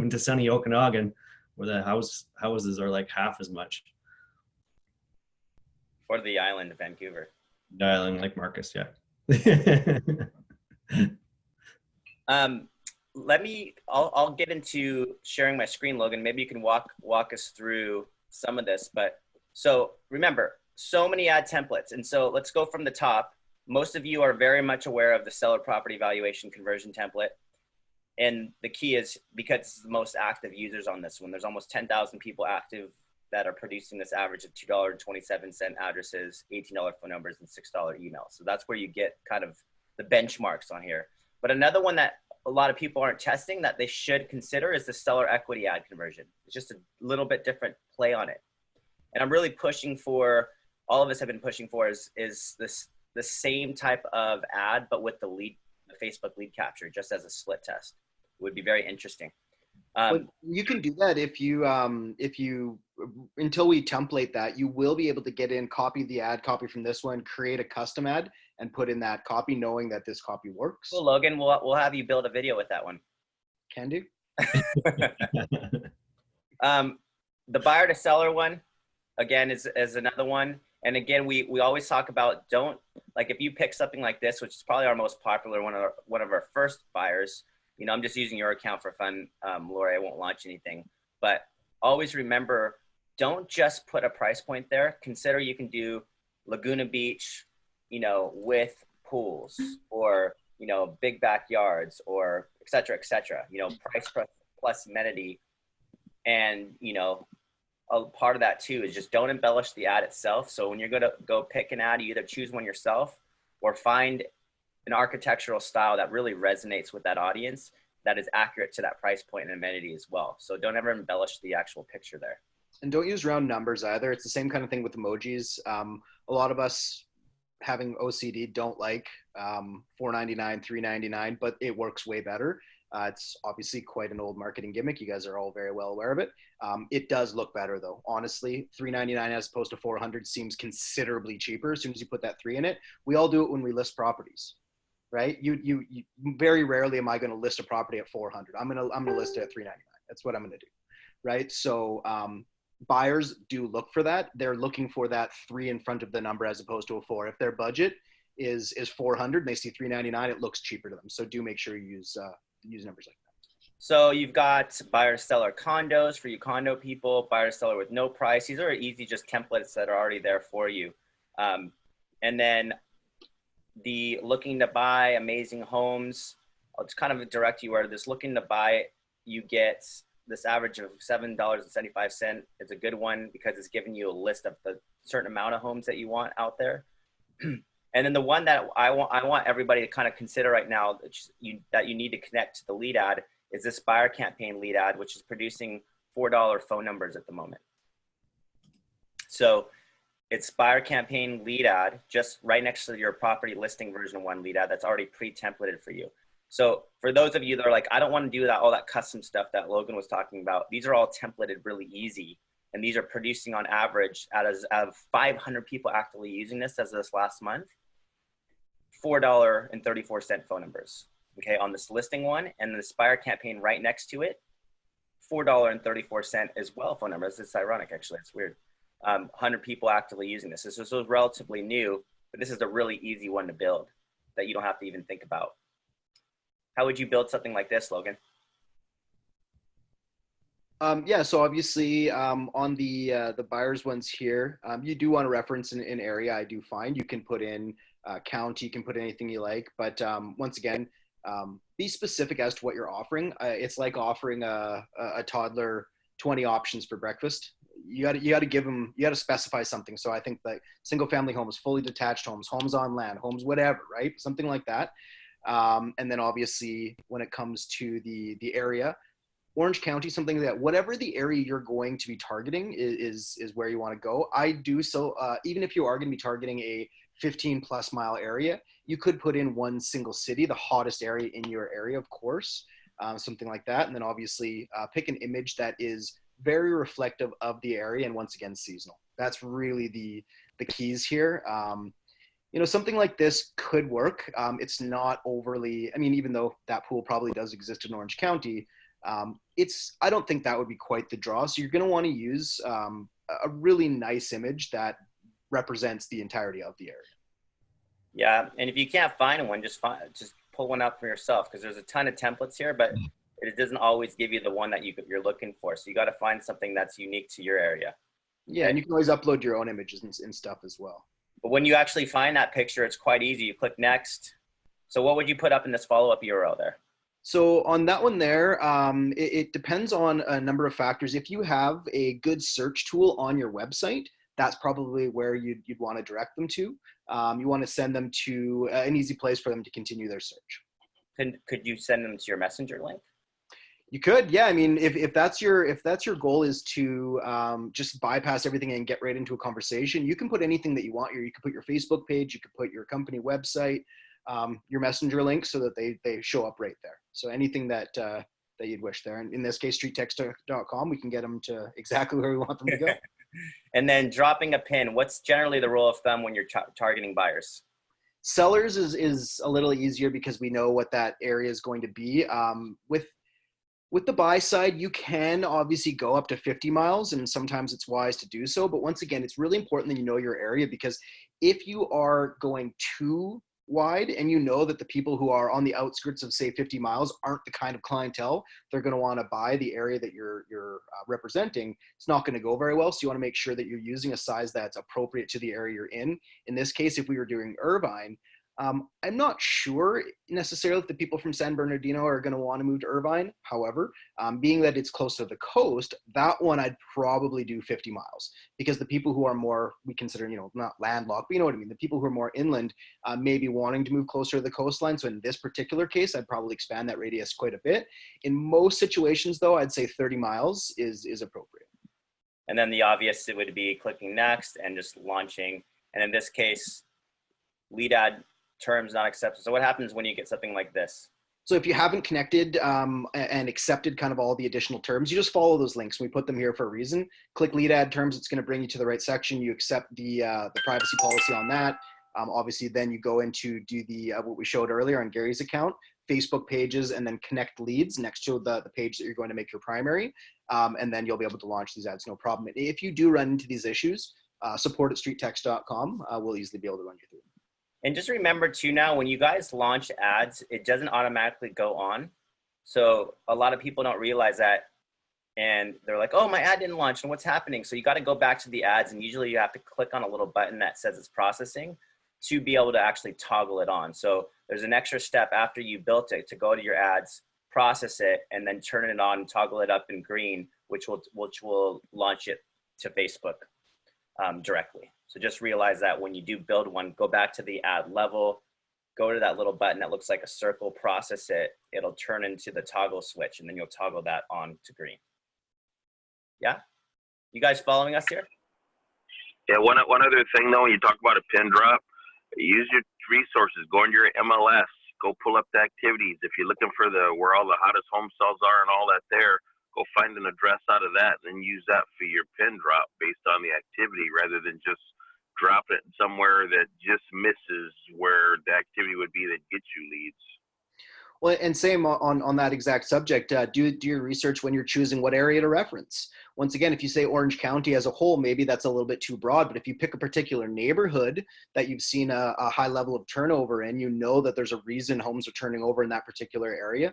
to sunny Okanagan, where the houses are like half as much. Or the island of Vancouver. The island, like Marcus, yeah. I'll get into sharing my screen, Logan. Maybe you can walk us through some of this. But so remember, so many ad templates. And so let's go from the top. Most of you are very much aware of the seller property valuation conversion template. And the key is, because it's the most active users on this one, there's almost 10,000 people active that are producing this average of $2.27 addresses, $18 phone numbers, and $6 emails. So that's where you get kind of the benchmarks on here. But another one that a lot of people aren't testing that they should consider is the seller equity ad conversion. It's just a little bit different play on it. And I'm really pushing for, all of us have been pushing for is this the same type of ad, but with the Facebook lead capture, just as a split test. It would be very interesting. Well, you can do that if you until we template that, you will be able to get in, copy the ad copy from this one, create a custom ad, and put in that copy, knowing that this copy works. Well, Logan, we'll have you build a video with that one. Can do. The buyer to seller one, again, is another one. And again, we always talk about, don't, like, if you pick something like this, which is probably our most popular, one of our first buyers, you know, I'm just using your account for fun, Lori, I won't launch anything, but always remember, don't just put a price point there. Consider you can do Laguna Beach, you know, with pools, or, you know, big backyards, or et cetera, you know, price plus amenity. And, you know, a part of that too is just don't embellish the ad itself. So when you're going to go pick an ad, you either choose one yourself or find an architectural style that really resonates with that audience, that is accurate to that price point and amenity as well. So don't ever embellish the actual picture there. And don't use round numbers either. It's the same kind of thing with emojis. A lot of us having OCD don't like $4.99, $3.99, but it works way better. It's obviously quite an old marketing gimmick. You guys are all very well aware of it. It does look better though. Honestly, $3.99 as opposed to $400 seems considerably cheaper as soon as you put that 3 in it. We all do it when we list properties, right? You very rarely am I going to list a property at $400. I'm gonna list it at $3.99. That's what I'm gonna do, right? So buyers do look for that. They're looking for that 3 in front of the number as opposed to a 4. If their budget is $400 and they see $3.99, it looks cheaper to them. So do make sure you use numbers like that. So you've got buyer to seller condos for you condo people, buyer to seller with no price. These are easy, just templates that are already there for you. And then the looking to buy amazing homes, I'll just kind of direct you where this looking to buy, you get this average of $7.75. It's a good one because it's giving you a list of the certain amount of homes that you want out there. And then the one that I want everybody to kind of consider right now that you need to connect to the lead ad is this buyer campaign lead ad, which is producing $4 phone numbers at the moment. So it's buyer campaign lead ad, just right next to your property listing version 1 lead ad that's already pre-templated for you. So for those of you that are like, I don't want to do all that custom stuff that Logan was talking about, these are all templated really easy. And these are producing on average out of 500 people actively using this as of this last month, $4.34 phone numbers, okay, on this listing one, and the buyer campaign right next to it, $4.34 as well phone numbers. It's ironic, actually, it's weird. 100 people actively using this. This is relatively new, but this is a really easy one to build that you don't have to even think about. How would you build something like this, Logan? Yeah, so obviously on the buyers ones here, you do want to reference an area. I do find you can put in county, you can put anything you like, but once again, be specific as to what you're offering. It's like offering a toddler 20 options for breakfast. You got to give them, you got to specify something. So I think like single family homes, fully detached homes, homes on land, homes, whatever, right? Something like that. And then obviously when it comes to the area, Orange County, something that whatever the area you're going to be targeting is where you want to go. I do so, even if you are going to be targeting a 15+ mile area, you could put in one single city, the hottest area in your area, of course, something like that. And then obviously pick an image that is very reflective of the area and once again, seasonal. That's really the keys here. You know, something like this could work. It's not overly, I mean, even though that pool probably does exist in Orange County, I don't think that would be quite the draw. So you're going to want to use a really nice image that represents the entirety of the area. Yeah, and if you can't find one, just pull one up for yourself, because there's a ton of templates here, but it doesn't always give you the one that you're looking for. So you got to find something that's unique to your area. Yeah, and you can always upload your own images and stuff as well. But when you actually find that picture, it's quite easy. You click next. So what would you put up in this follow-up URL there? So on that one there, it depends on a number of factors. If you have a good search tool on your website, that's probably where you'd want to direct them to. You want to send them to an easy place for them to continue their search. Could you send them to your messenger link? You could, yeah. I mean, if that's your goal is to just bypass everything and get right into a conversation, you can put anything that you want here. You could put your Facebook page, you could put your company website, your messenger link, so that they show up right there. So anything that you'd wish there. And in this case, StreetText.com, we can get them to exactly where we want them to go. And then dropping a pin. What's generally the rule of thumb when you're targeting buyers? Sellers is a little easier because we know what that area is going to be. With the buy side, you can obviously go up to 50 miles, and sometimes it's wise to do so. But once again, it's really important that you know your area, because if you are going too wide and you know that the people who are on the outskirts of, say, 50 miles aren't the kind of clientele they're going to want to buy the area that you're representing, it's not going to go very well. So you want to make sure that you're using a size that's appropriate to the area you're in. In this case, if we were doing Irvine, I'm not sure necessarily if the people from San Bernardino are going to want to move to Irvine. However, being that it's close to the coast, that one I'd probably do 50 miles, because the people who are more, we consider, not landlocked, but you know what I mean, the people who are more inland may be wanting to move closer to the coastline. So in this particular case, I'd probably expand that radius quite a bit. In most situations, though, I'd say 30 miles is appropriate. And then the obvious, it would be clicking next and just launching. And in this case, lead ad terms not accepted. So what happens when you get something like this? So if you haven't connected and accepted kind of all the additional terms, you just follow those links. We put them here for a reason. Click lead ad terms. It's going to bring you to the right section. You accept the privacy policy on that. Obviously, then you go into do the what we showed earlier on Gary's account, Facebook pages, and then connect leads next to the page that you're going to make your primary. And then you'll be able to launch these ads, no problem. If you do run into these issues, support at StreetText.com. We'll easily be able to run you through them. And just remember too, now when you guys launch ads, it doesn't automatically go on. So a lot of people don't realize that, and they're like, oh, my ad didn't launch and what's happening? So you got to go back to the ads, and usually you have to click on a little button that says it's processing to be able to actually toggle it on. So there's an extra step after you built it to go to your ads, process it, and then turn it on and toggle it up in green, which will launch it to Facebook directly. So just realize that when you do build one, go back to the ad level, go to that little button that looks like a circle, process it, it'll turn into the toggle switch, and then you'll toggle that on to green. Yeah? You guys following us here? Yeah, one other thing though, when you talk about a pin drop, use your resources, go into your MLS, go pull up the activities. If you're looking for where all the hottest home sales are and all that there, go find an address out of that and then use that for your pin drop based on the activity, rather than just drop it somewhere that just misses where the activity would be that gets you leads. Well, and same on that exact subject, do your research when you're choosing what area to reference. Once again, if you say Orange County as a whole, maybe that's a little bit too broad, but if you pick a particular neighborhood that you've seen a high level of turnover in, you know that there's a reason homes are turning over in that particular area,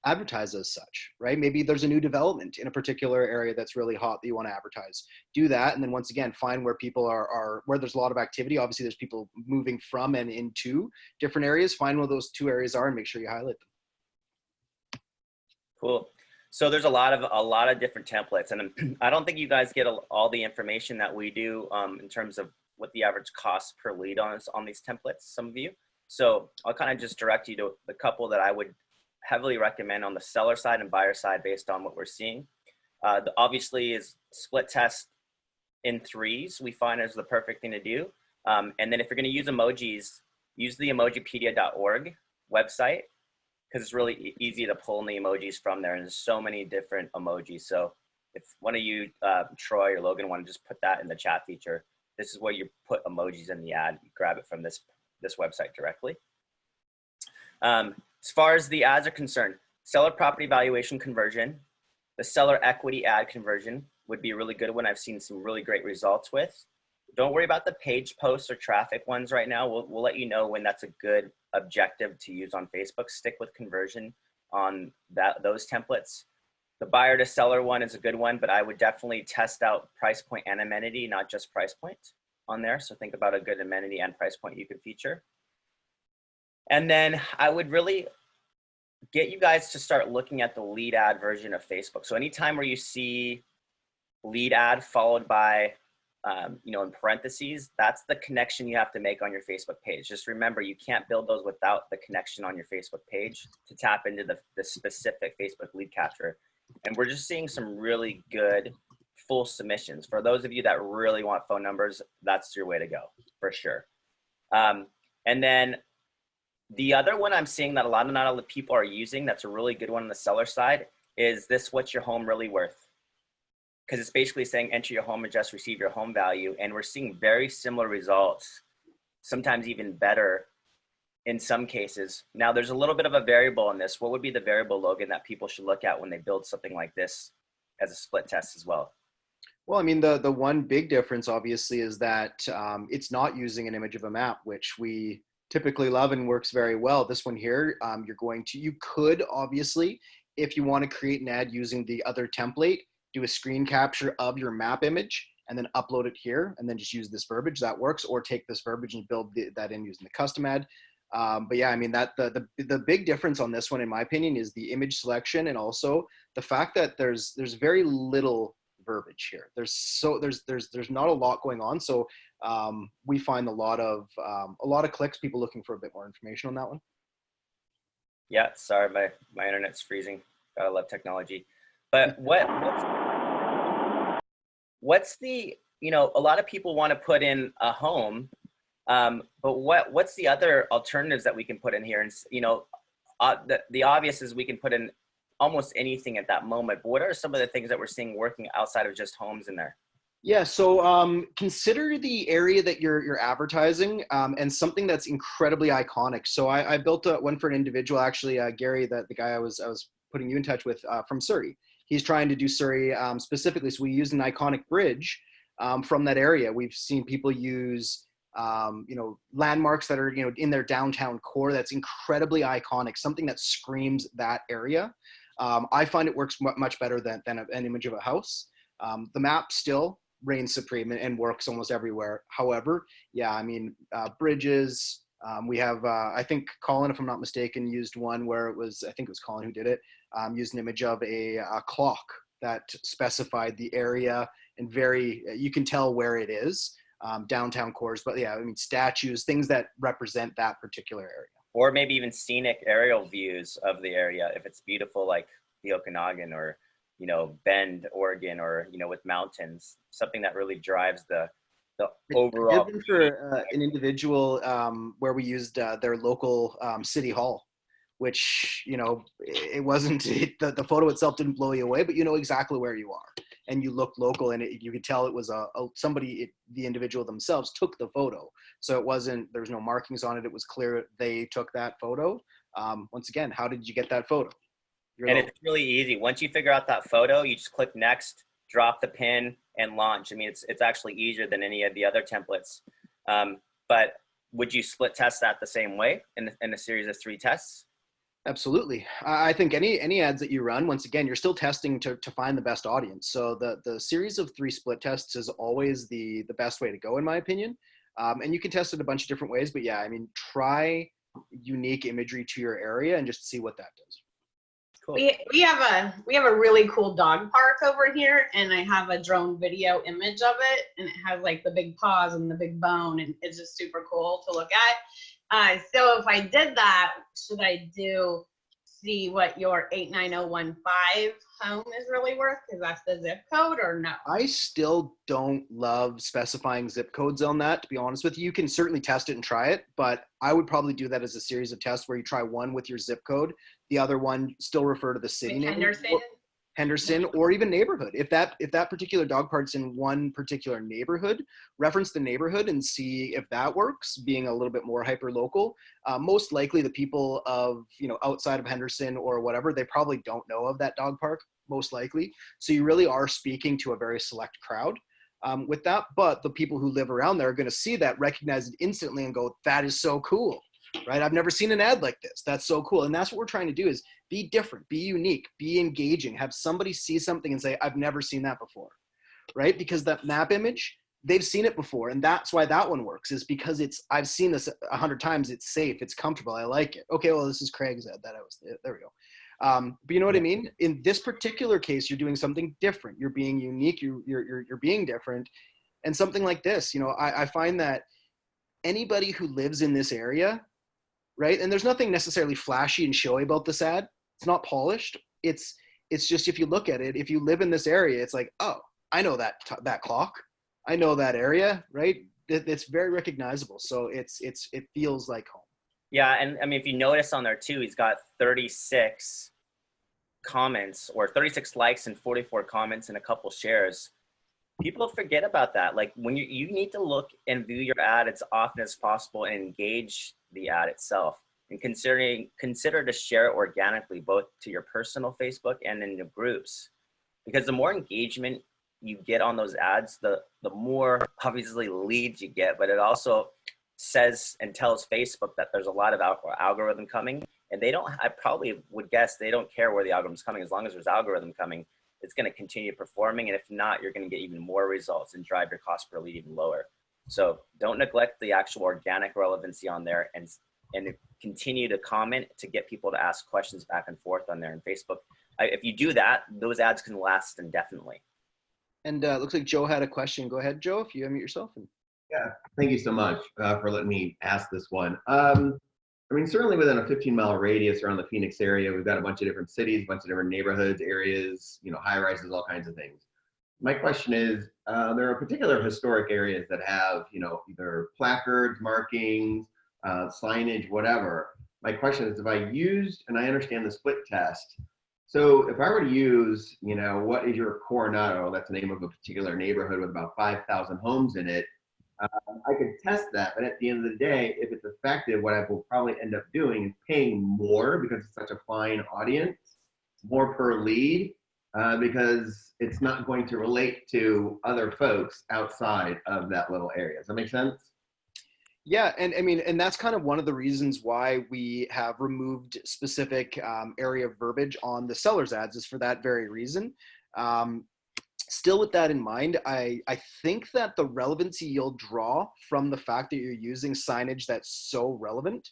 advertise as such, right? Maybe there's a new development in a particular area that's really hot that you want to advertise. Do that, and then once again, find where people are where there's a lot of activity. Obviously, there's people moving from and into different areas. Find where those two areas are and make sure you highlight them. Cool. So there's a lot of different templates, and I don't think you guys get all the information that we do in terms of what the average cost per lead on these templates, some of you. So I'll kind of just direct you to the couple that I would heavily recommend on the seller side and buyer side based on what we're seeing. Obviously is split test in threes, we find is the perfect thing to do. And then if you're going to use emojis, use the emojipedia.org website, because it's really easy to pull in the emojis from there, and there's so many different emojis. So if one of you, Troy or Logan, want to just put that in the chat feature, this is where you put emojis in the ad. You grab it from this website directly. As far as the ads are concerned, seller property valuation conversion, the seller equity ad conversion would be a really good one. I've seen some really great results with. Don't worry about the page posts or traffic ones right now. We'll let you know when that's a good objective to use on Facebook. Stick with conversion on those templates. The buyer to seller one is a good one, but I would definitely test out price point and amenity, not just price point on there. So think about a good amenity and price point you could feature. And then I would really get you guys to start looking at the lead ad version of Facebook. So anytime where you see lead ad followed by, in parentheses, that's the connection you have to make on your Facebook page. Just remember, you can't build those without the connection on your Facebook page to tap into the specific Facebook lead capture. And we're just seeing some really good full submissions. For those of you that really want phone numbers, that's your way to go, for sure. And then the other one I'm seeing that not a lot of people are using, that's a really good one on the seller side, is this: what's your home really worth? Because it's basically saying enter your home address, receive your home value. And we're seeing very similar results, sometimes even better in some cases. Now there's a little bit of a variable in this. What would be the variable, Logan, that people should look at when they build something like this as a split test as well? Well, I mean, the one big difference obviously is that it's not using an image of a map, which we typically love and works very well. This one here, you could obviously, if you want to create an ad using the other template, do a screen capture of your map image and then upload it here and then just use this verbiage. That works. Or take this verbiage and build that in using the custom ad. But yeah, I mean, that the big difference on this one, in my opinion, is the image selection, and also the fact that there's very little verbiage here. There's not a lot going on. So we find a lot of clicks, people looking for a bit more information on that one. Yeah, sorry, my internet's freezing. Gotta love technology. But what's the, you know, a lot of people want to put in a home, but what's the other alternatives that we can put in here? And, you know, the obvious is we can put in almost anything at that moment, but what are some of the things that we're seeing working outside of just homes in there? Yeah, so consider the area that you're advertising and something that's incredibly iconic. So I built one for an individual, actually, Gary, the guy I was putting you in touch with from Surrey. He's trying to do Surrey specifically. So we used an iconic bridge from that area. We've seen people use you know, landmarks that are, you know, in their downtown core. That's incredibly iconic, something that screams that area. I find it works much better than an image of a house. The map still reigns supreme and works almost everywhere. However, yeah, I mean, bridges, we have, I think Colin, if I'm not mistaken, used one where it was, I think it was Colin who did it, used an image of a clock that specified the area and you can tell where it is, downtown cores. But yeah, I mean, statues, things that represent that particular area. Or maybe even scenic aerial views of the area if it's beautiful, like the Okanagan or, you know, Bend, Oregon, or, you know, with mountains, something that really drives the overall. For an individual where we used their local city hall, which, you know, it wasn't, the photo itself didn't blow you away, but you know exactly where you are. And you looked local, and you could tell it was the individual themselves took the photo. So it wasn't, there's no markings on it. It was clear they took that photo. Once again, how did you get that photo? It's really easy. Once you figure out that photo, you just click next, drop the pin, and launch. I mean, it's actually easier than any of the other templates. But would you split test that the same way in a series of 3 tests? Absolutely. I think any ads that you run, once again, you're still testing to find the best audience. So the series of 3 split tests is always the best way to go, in my opinion. And you can test it a bunch of different ways, but yeah, I mean, try unique imagery to your area and just see what that does. Cool. We have a really cool dog park over here, and I have a drone video image of it, and it has like the big paws and the big bone, and it's just super cool to look at. So if I did that, should I see what your 89015 home is really worth, because that's the zip code, or no? I still don't love specifying zip codes on that, to be honest with you. You can certainly test it and try it, but I would probably do that as a series of tests where you try one with your zip code, the other one still refer to the city name. Henderson, or even neighborhood. If that particular dog park's in one particular neighborhood, reference the neighborhood and see if that works, being a little bit more hyper local. Most likely the people of, you know, outside of Henderson or whatever, they probably don't know of that dog park, most likely. So you really are speaking to a very select crowd with that, but the people who live around there are going to see that, recognize it instantly and go, that is so cool. Right? I've never seen an ad like this. That's so cool. And that's what we're trying to do, is be different, be unique, be engaging, have somebody see something and say, I've never seen that before. Right? Because that map image, they've seen it before. And that's why that one works, is because I've seen this 100 times. It's safe. It's comfortable. I like it. Okay. Well, this is Craig's ad there we go. But you know what I mean? In this particular case, you're doing something different. You're being unique. You're being different. And something like this, you know, I find that anybody who lives in this area, right? And there's nothing necessarily flashy and showy about this ad. It's not polished. It's just, if you look at it, if you live in this area, it's like, oh, I know that clock. I know that area, right? It's very recognizable. So it feels like home. Yeah, and I mean, if you notice on there too, he's got 36 comments, or 36 likes and 44 comments and a couple shares. People forget about that. Like when you need to look and view your ad as often as possible and engage the ad itself, and consider to share it organically, both to your personal Facebook and in the groups, because the more engagement you get on those ads, the more obviously leads you get, but it also says and tells Facebook that there's a lot of algorithm coming, and I probably would guess they don't care where the algorithm's coming. As long as there's algorithm coming, it's going to continue performing. And if not, you're going to get even more results and drive your cost per lead even lower. So don't neglect the actual organic relevancy on there, and continue to comment to get people to ask questions back and forth on there. And Facebook, if you do that, those ads can last indefinitely. And looks like Joe had a question. Go ahead, Joe, if you unmute yourself. Yeah, thank you so much for letting me ask this one. I mean, certainly within a 15-mile radius around the Phoenix area, we've got a bunch of different cities, a bunch of different neighborhoods, areas, you know, high rises, all kinds of things. My question is, there are particular historic areas that have, you know, either placards, markings, signage, whatever. My question is, if I used, and I understand the split test, so if I were to use, you know, what is your Coronado, that's the name of a particular neighborhood with about 5,000 homes in it, I could test that, but at the end of the day, if it's effective, what I will probably end up doing is paying more because it's such a fine audience, more per lead, because it's not going to relate to other folks outside of that little area. Does that make sense? Yeah, and I mean, and that's kind of one of the reasons why we have removed specific area verbiage on the seller's ads, is for that very reason. Still, with that in mind, I think that the relevancy you'll draw from the fact that you're using signage that's so relevant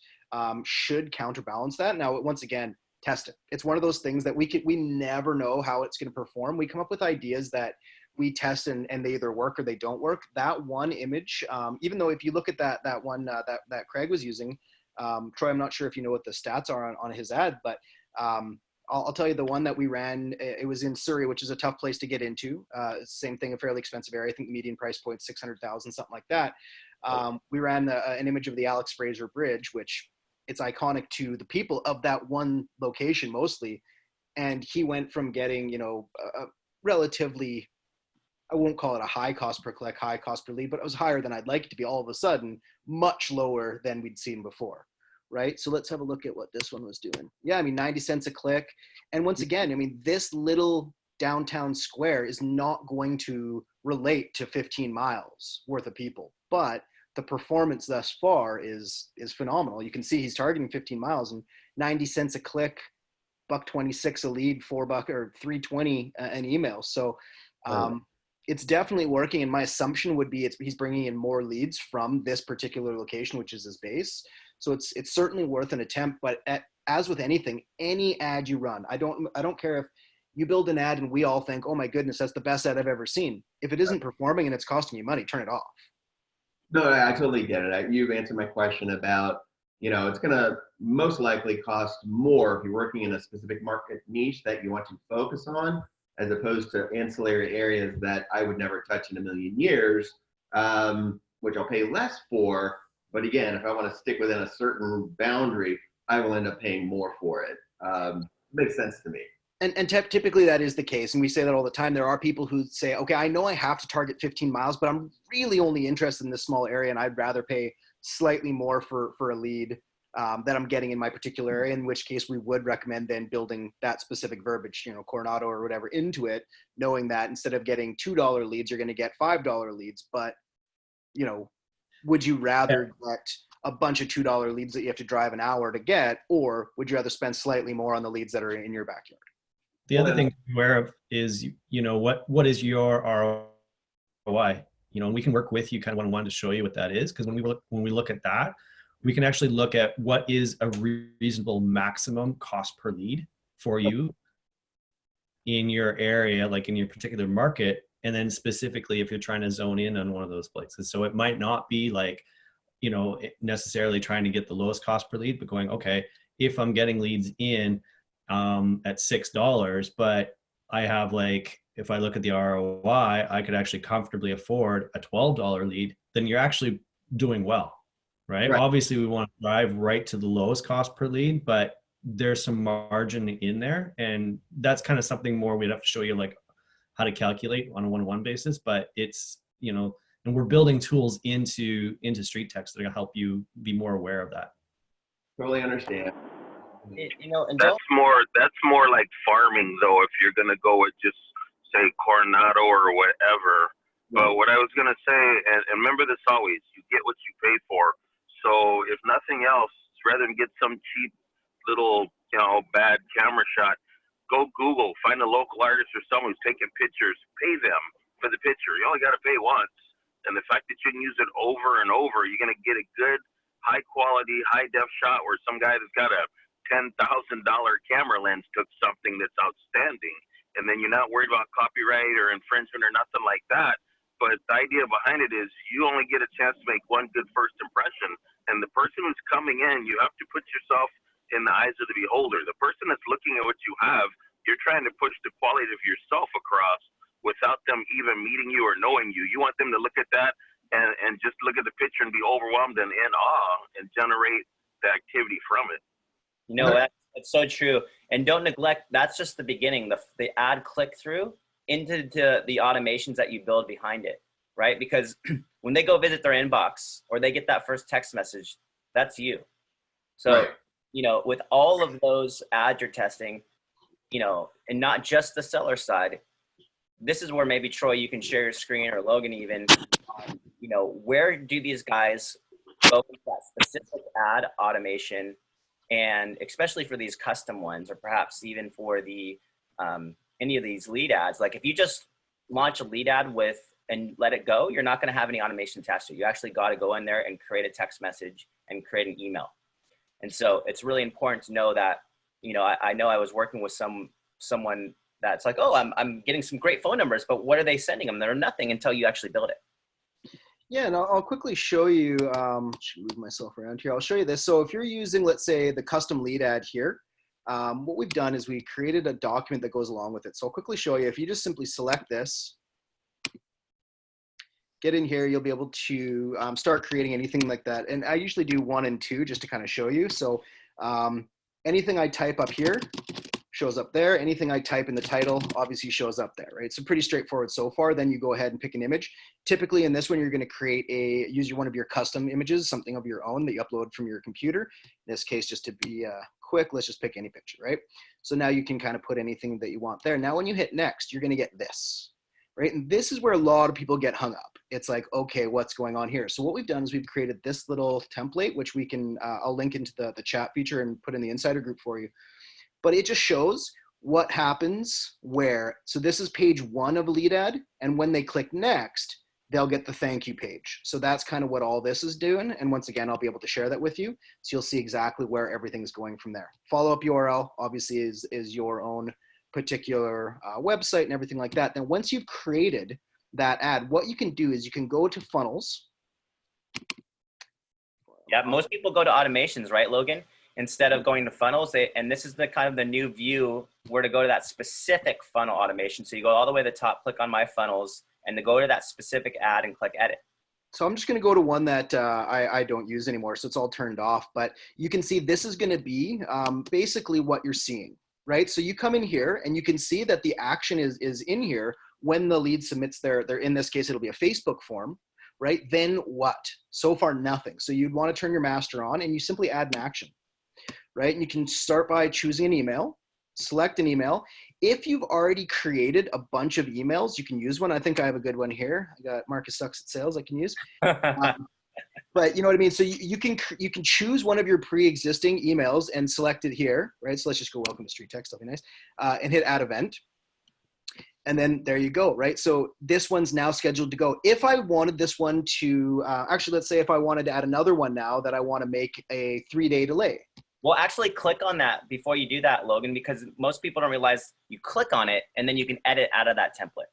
should counterbalance that. Now, once again, test it. It's one of those things that we never know how it's going to perform. We come up with ideas that we test and they either work or they don't work. That one image, even though if you look at that one that Craig was using, Troy, I'm not sure if you know what the stats are on his ad, but I'll tell you the one that we ran, it was in Surrey, which is a tough place to get into. Same thing, a fairly expensive area. I think median price point, 600,000, something like that. We ran an image of the Alex Fraser Bridge, which it's iconic to the people of that one location mostly. And he went from getting, you know, a relatively, I won't call it a high cost per click, high cost per lead, but it was higher than I'd like it to be, all of a sudden, much lower than we'd seen before. Right? So let's have a look at what this one was doing. Yeah, I mean, 90 cents a click. And once again, I mean, this little downtown square is not going to relate to 15 miles worth of people, but the performance thus far is phenomenal. You can see he's targeting 15 miles and 90 cents a click, $1.26 a lead, $4 or $3.20 an email. So it's definitely working. And my assumption would be he's bringing in more leads from this particular location, which is his base. So it's certainly worth an attempt, but as with anything, any ad you run, I don't care if you build an ad and we all think, oh my goodness, that's the best ad I've ever seen. If it isn't performing and it's costing you money, turn it off. No, I totally get it. You've answered my question about, you know, it's going to most likely cost more if you're working in a specific market niche that you want to focus on, as opposed to ancillary areas that I would never touch in a million years, which I'll pay less for. But again, if I want to stick within a certain boundary, I will end up paying more for it. Makes sense to me. And typically that is the case. And we say that all the time. There are people who say, okay, I know I have to target 15 miles, but I'm really only interested in this small area and I'd rather pay slightly more for a lead that I'm getting in my particular area, in which case we would recommend then building that specific verbiage, you know, Coronado or whatever into it, knowing that instead of getting $2 leads, you're going to get $5 leads. But, you know, would you rather get a bunch of $2 leads that you have to drive an hour to get, or would you rather spend slightly more on the leads that are in your backyard? The other thing to be aware of is, you know, what is your ROI? You know, and we can work with you kind of one-on-one to show you what that is. Because when we look at that, we can actually look at what is a reasonable maximum cost per lead for you in your area, like in your particular market. And then specifically if you're trying to zone in on one of those places. So it might not be like, you know, necessarily trying to get the lowest cost per lead, but going, okay, if I'm getting leads in at $6, but I have, like, if I look at the ROI, I could actually comfortably afford a $12 lead, then you're actually doing well, right? Obviously we want to drive right to the lowest cost per lead, but there's some margin in there. And that's kind of something more we'd have to show you, like how to calculate on a one-on-one basis, but it's, you know, and we're building tools into StreetText that are gonna help you be more aware of that. Totally understand. You know, and That's more like farming though. If you're gonna go with just say Coronado or whatever. But what I was gonna say, and remember this always: you get what you pay for. So if nothing else, rather than get some cheap little, you know, bad camera shot, go Google, find a local artist or someone who's taking pictures, pay them for the picture. You only got to pay once. And the fact that you can use it over and over, you're going to get a good, high quality, high def shot where some guy that's got a $10,000 camera lens took something that's outstanding. And then you're not worried about copyright or infringement or nothing like that. But the idea behind it is you only get a chance to make one good first impression. And the person who's coming in, you have to put yourself in the eyes of the beholder. The person that's looking at what you have, you're trying to push the quality of yourself across without them even meeting you or knowing you. You want them to look at that and just look at the picture and be overwhelmed and in awe and generate the activity from it. You know, that's so true. And don't neglect, that's just the beginning, the ad click-through into the automations that you build behind it, right? Because when they go visit their inbox or they get that first text message, that's you. So, Right. you know, with all of those ads you're testing, you know, and not just the seller side, this is where maybe Troy, you can share your screen, or Logan even, you know, where do these guys go with that specific ad automation, and especially for these custom ones, or perhaps even for the any of these lead ads. Like if you just launch a lead ad and let it go, you're not going to have any automation attached to it. You actually got to go in there and create a text message and create an email. And so it's really important to know that, you know, I know I was working with someone that's like, oh, I'm getting some great phone numbers, but what are they sending them? They're nothing until you actually build it. Yeah, and I'll quickly show you, should move myself around here. I'll show you this. So if you're using, let's say, the custom lead ad here, what we've done is we created a document that goes along with it. So I'll quickly show you. If you just simply select this, get in here, you'll be able to start creating anything like that. And I usually do 1 and 2 just to kind of show you. So anything I type up here shows up there. Anything I type in the title obviously shows up there, right? So pretty straightforward so far. Then you go ahead and pick an image. Typically in this one, you're going to use one of your custom images, something of your own that you upload from your computer. In this case, just to be quick, let's just pick any picture, right? So now you can kind of put anything that you want there. Now when you hit next, you're going to get this, right? And this is where a lot of people get hung up. It's like, okay, what's going on here? So what we've done is we've created this little template, which we can, I'll link into the chat feature and put in the insider group for you. But it just shows what happens where. So this is page 1 of a lead ad. And when they click next, they'll get the thank you page. So that's kind of what all this is doing. And once again, I'll be able to share that with you. So you'll see exactly where everything's going from there. Follow-up URL obviously is your own particular website and everything like that. Then once you've created that ad, what you can do is you can go to funnels. Yeah, most people go to automations, right, Logan? Instead of going to funnels, and this is the kind of the new view where to go to that specific funnel automation. So you go all the way to the top, click on my funnels, and to go to that specific ad and click edit. So I'm just going to go to one that I don't use anymore. So it's all turned off, but you can see this is going to be basically what you're seeing, right? So you come in here and you can see that the action is in here when the lead submits their, in this case, it'll be a Facebook form, right? Then what? So far, nothing. So you'd want to turn your master on and you simply add an action, right? And you can start by choosing an email, select an email. If you've already created a bunch of emails, you can use one. I think I have a good one here. I got Marcus Sucks at Sales I can use. But you know what I mean? So you can choose one of your pre-existing emails and select it here, right? So let's just go welcome to StreetText, that'll be nice. And hit add event. And then there you go, right? So this one's now scheduled to go. If I wanted this one to, actually, let's say if I wanted to add another one now that I want to make a 3-day delay. Well, actually click on that before you do that, Logan, because most people don't realize you click on it and then you can edit out of that template.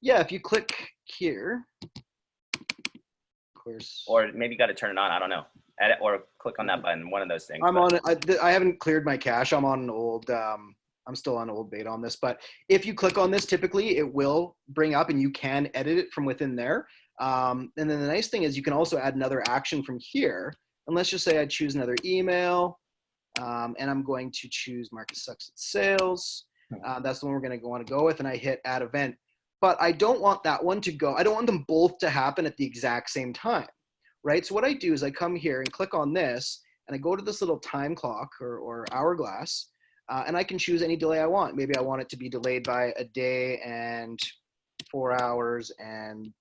Yeah, if you click here, of course. Or maybe you got to turn it on, I don't know. Edit or click on that button, one of those things. I'm on, I haven't cleared my cache. I'm on an old, I'm still on old beta on this, but if you click on this, typically it will bring up and you can edit it from within there. And then the nice thing is you can also add another action from here. And let's just say I choose another email and I'm going to choose Marcus Sucks at Sales. That's the one we're going to want to go with. And I hit add event. But I don't want that one to go. I don't want them both to happen at the exact same time, right? So what I do is I come here and click on this, and I go to this little time clock or hourglass, and I can choose any delay I want. Maybe I want it to be delayed by a day and 4 hours and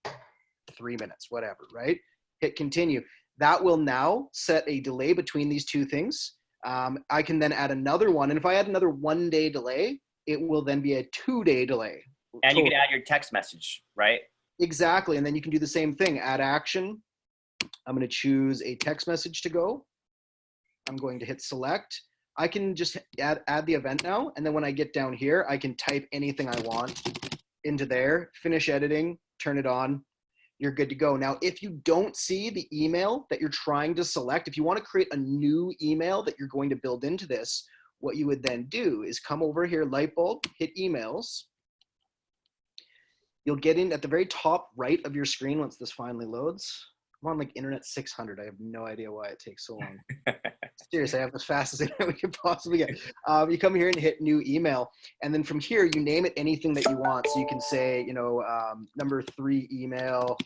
3 minutes, whatever, right? Hit continue. That will now set a delay between these two things. I can then add another one. And if I add another 1 day delay, it will then be a 2 day delay. And you can add your text message, right? Exactly. And then you can do the same thing. Add action. I'm going to choose a text message to go. I'm going to hit select. I can just add the event now. And then when I get down here, I can type anything I want into there, finish editing, turn it on. You're good to go. Now, if you don't see the email that you're trying to select, if you want to create a new email that you're going to build into this, what you would then do is come over here, light bulb, hit emails. You'll get in at the very top right of your screen once this finally loads. I'm on like internet 600. I have no idea why it takes so long. Seriously, I have the fastest internet we could possibly get. You come here and hit new email. And then from here, you name it anything that you want. So you can say, you know, number 3 email,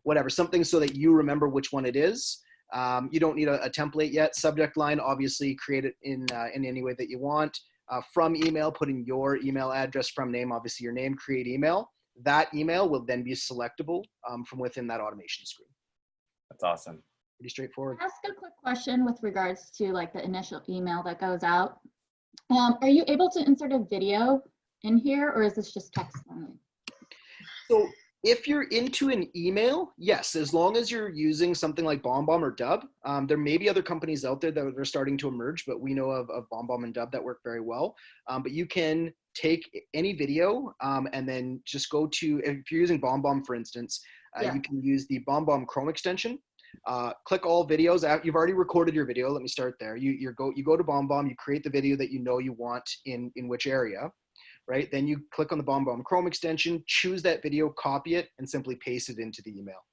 whatever, something so that you remember which one it is. You don't need a template yet. Subject line, obviously, create it in any way that you want. From email, put in your email address, from name, obviously your name, create email. That email will then be selectable from within that automation screen. That's awesome. Pretty straightforward. Ask a quick question with regards to like the initial email that goes out. Are you able to insert a video in here, or is this just text only? So if you're into an email, yes, as long as you're using something like BombBomb or Dub. There may be other companies out there that are starting to emerge, but we know of BombBomb and Dub that work very well. But you can take any video and then just go to, if you're using BombBomb, for instance, you can use the BombBomb Chrome extension. Click all videos. You've already recorded your video. Let me start there. You go to BombBomb, you create the video that you know you want in which area, right? Then you click on the BombBomb Chrome extension, choose that video, copy it, and simply paste it into the email.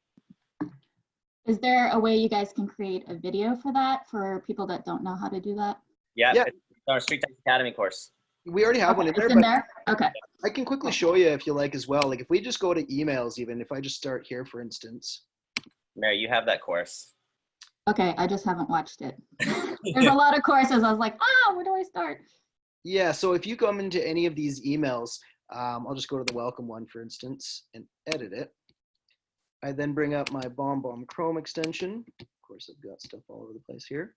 Is there a way you guys can create a video for that for people that don't know how to do that? Yeah. It's our StreetText Academy course. We already have one in there, It's in but there? Okay. I can quickly show you if you like as well. Like if we just go to emails, even if I just start here, for instance. Mary, you have that course. Okay, I just haven't watched it. There's a lot of courses. I was like, where do I start? Yeah, so if you come into any of these emails, I'll just go to the welcome one, for instance, and edit it. I then bring up my BombBomb Chrome extension. Of course, I've got stuff all over the place here.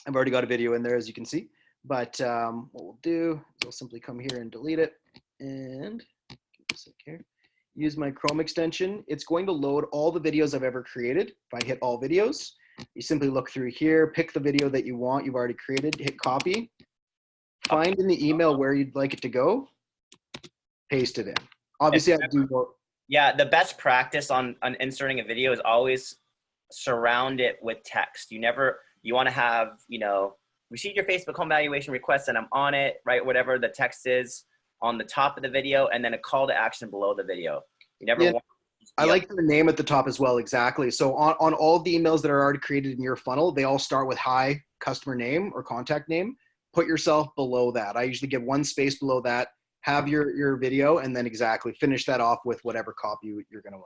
I've already got a video in there, as you can see. But what we'll do is I'll simply come here and delete it. And give it a sec here. Use my Chrome extension. It's going to load all the videos I've ever created. If I hit all videos, you simply look through here, pick the video that you want, you've already created, hit copy, find in the email where you'd like it to go, paste it in. Obviously, I do more. Yeah, the best practice on inserting a video is always surround it with text. You want to have, you know, received your Facebook home valuation request and I'm on it, right? Whatever the text is on the top of the video, and then a call to action below the video. You never want I like the name at the top as well, exactly. So on all of the emails that are already created in your funnel, they all start with hi, customer name or contact name. Put yourself below that. I usually give one space below that, have your video, and then exactly finish that off with whatever copy you're going to run.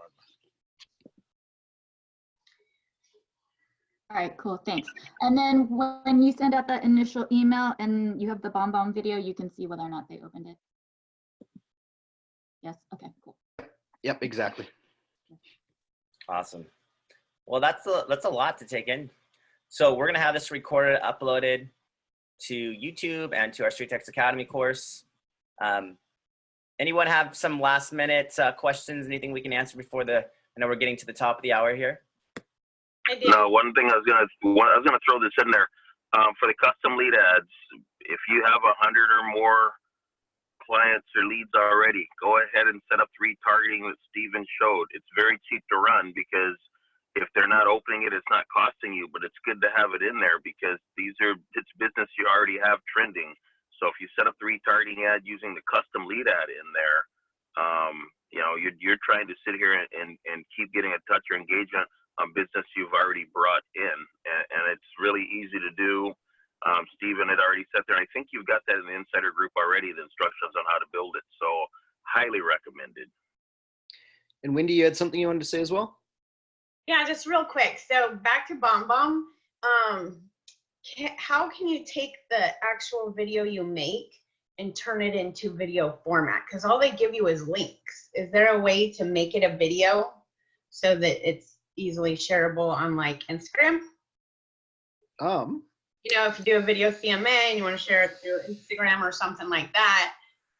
All right, cool, thanks. And then when you send out that initial email and you have the BombBomb video, you can see whether or not they opened it. Yes, okay, cool. Yep, exactly. Awesome. Well, that's a lot to take in. So we're gonna have this recorded, uploaded to YouTube and to our StreetText Academy course. Anyone have some last minute questions? Anything we can answer before I know we're getting to the top of the hour here. No, one thing I was gonna throw this in there for the custom lead ads. If you have 100 or more clients or leads already, go ahead and set up retargeting that Steven showed. It's very cheap to run because if they're not opening it, it's not costing you, but it's good to have it in there because it's business you already have trending. So if you set up the retargeting ad using the custom lead ad in there, you know, you're trying to sit here and keep getting a touch or engagement on business you've already brought in. And it's really easy to do. Steven had already set there. I think you've got that in the insider group already, the instructions on how to build it. So highly recommended. And Wendy, you had something you wanted to say as well? Yeah, just real quick. So back to BombBomb. How can you take the actual video you make and turn it into video format? Because all they give you is links. Is there a way to make it a video so that it's easily shareable on like Instagram? You know, if you do a video CMA and you want to share it through Instagram or something like that,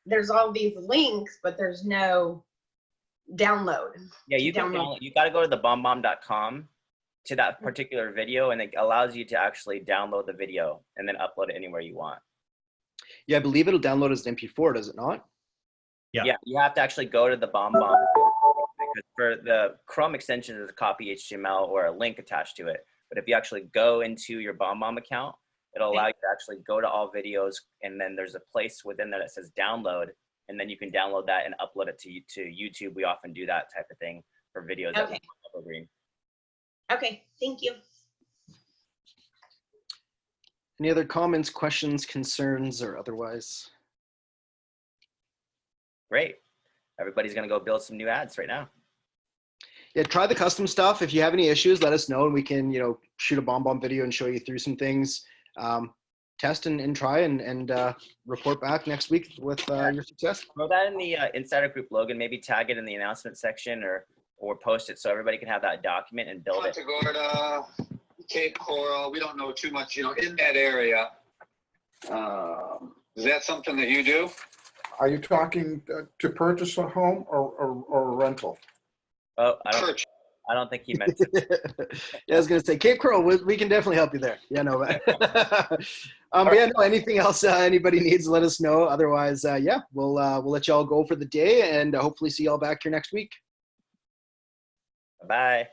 there's all these links, but there's no download. Yeah, you can download. You got to go to the bombbomb.com to that particular video, and it allows you to actually download the video and then upload it anywhere you want. Yeah, I believe it'll download as an MP4, does it not? Yeah, you have to actually go to the BombBomb, because for the Chrome extension, there's a copy HTML or a link attached to it. But if you actually go into your BombBomb account, it'll allow you to actually go to all videos, and then there's a place within there that says download, and then you can download that and upload it to YouTube. We often do that type of thing for videos. Okay. That we Okay, thank you. Any other comments, questions, concerns, or otherwise? Great. Everybody's going to go build some new ads right now. Yeah, try the custom stuff. If you have any issues, let us know, and we can, shoot a BombBomb video and show you through some things. Test and try and report back next week with your success. Throw that in the insider group, Logan. Maybe tag it in the announcement section or post it so everybody can have that document and build it. Punta Gorda, Cape Coral, we don't know too much, in that area. Is that something that you do? Are you talking to purchase a home or a rental? Oh, I don't think he meant to. Yeah, I was gonna say Cape Coral. We can definitely help you there. Yeah, no. But yeah, no. Anything else anybody needs, let us know. Otherwise, yeah, we'll let y'all go for the day, and hopefully see y'all back here next week. Bye.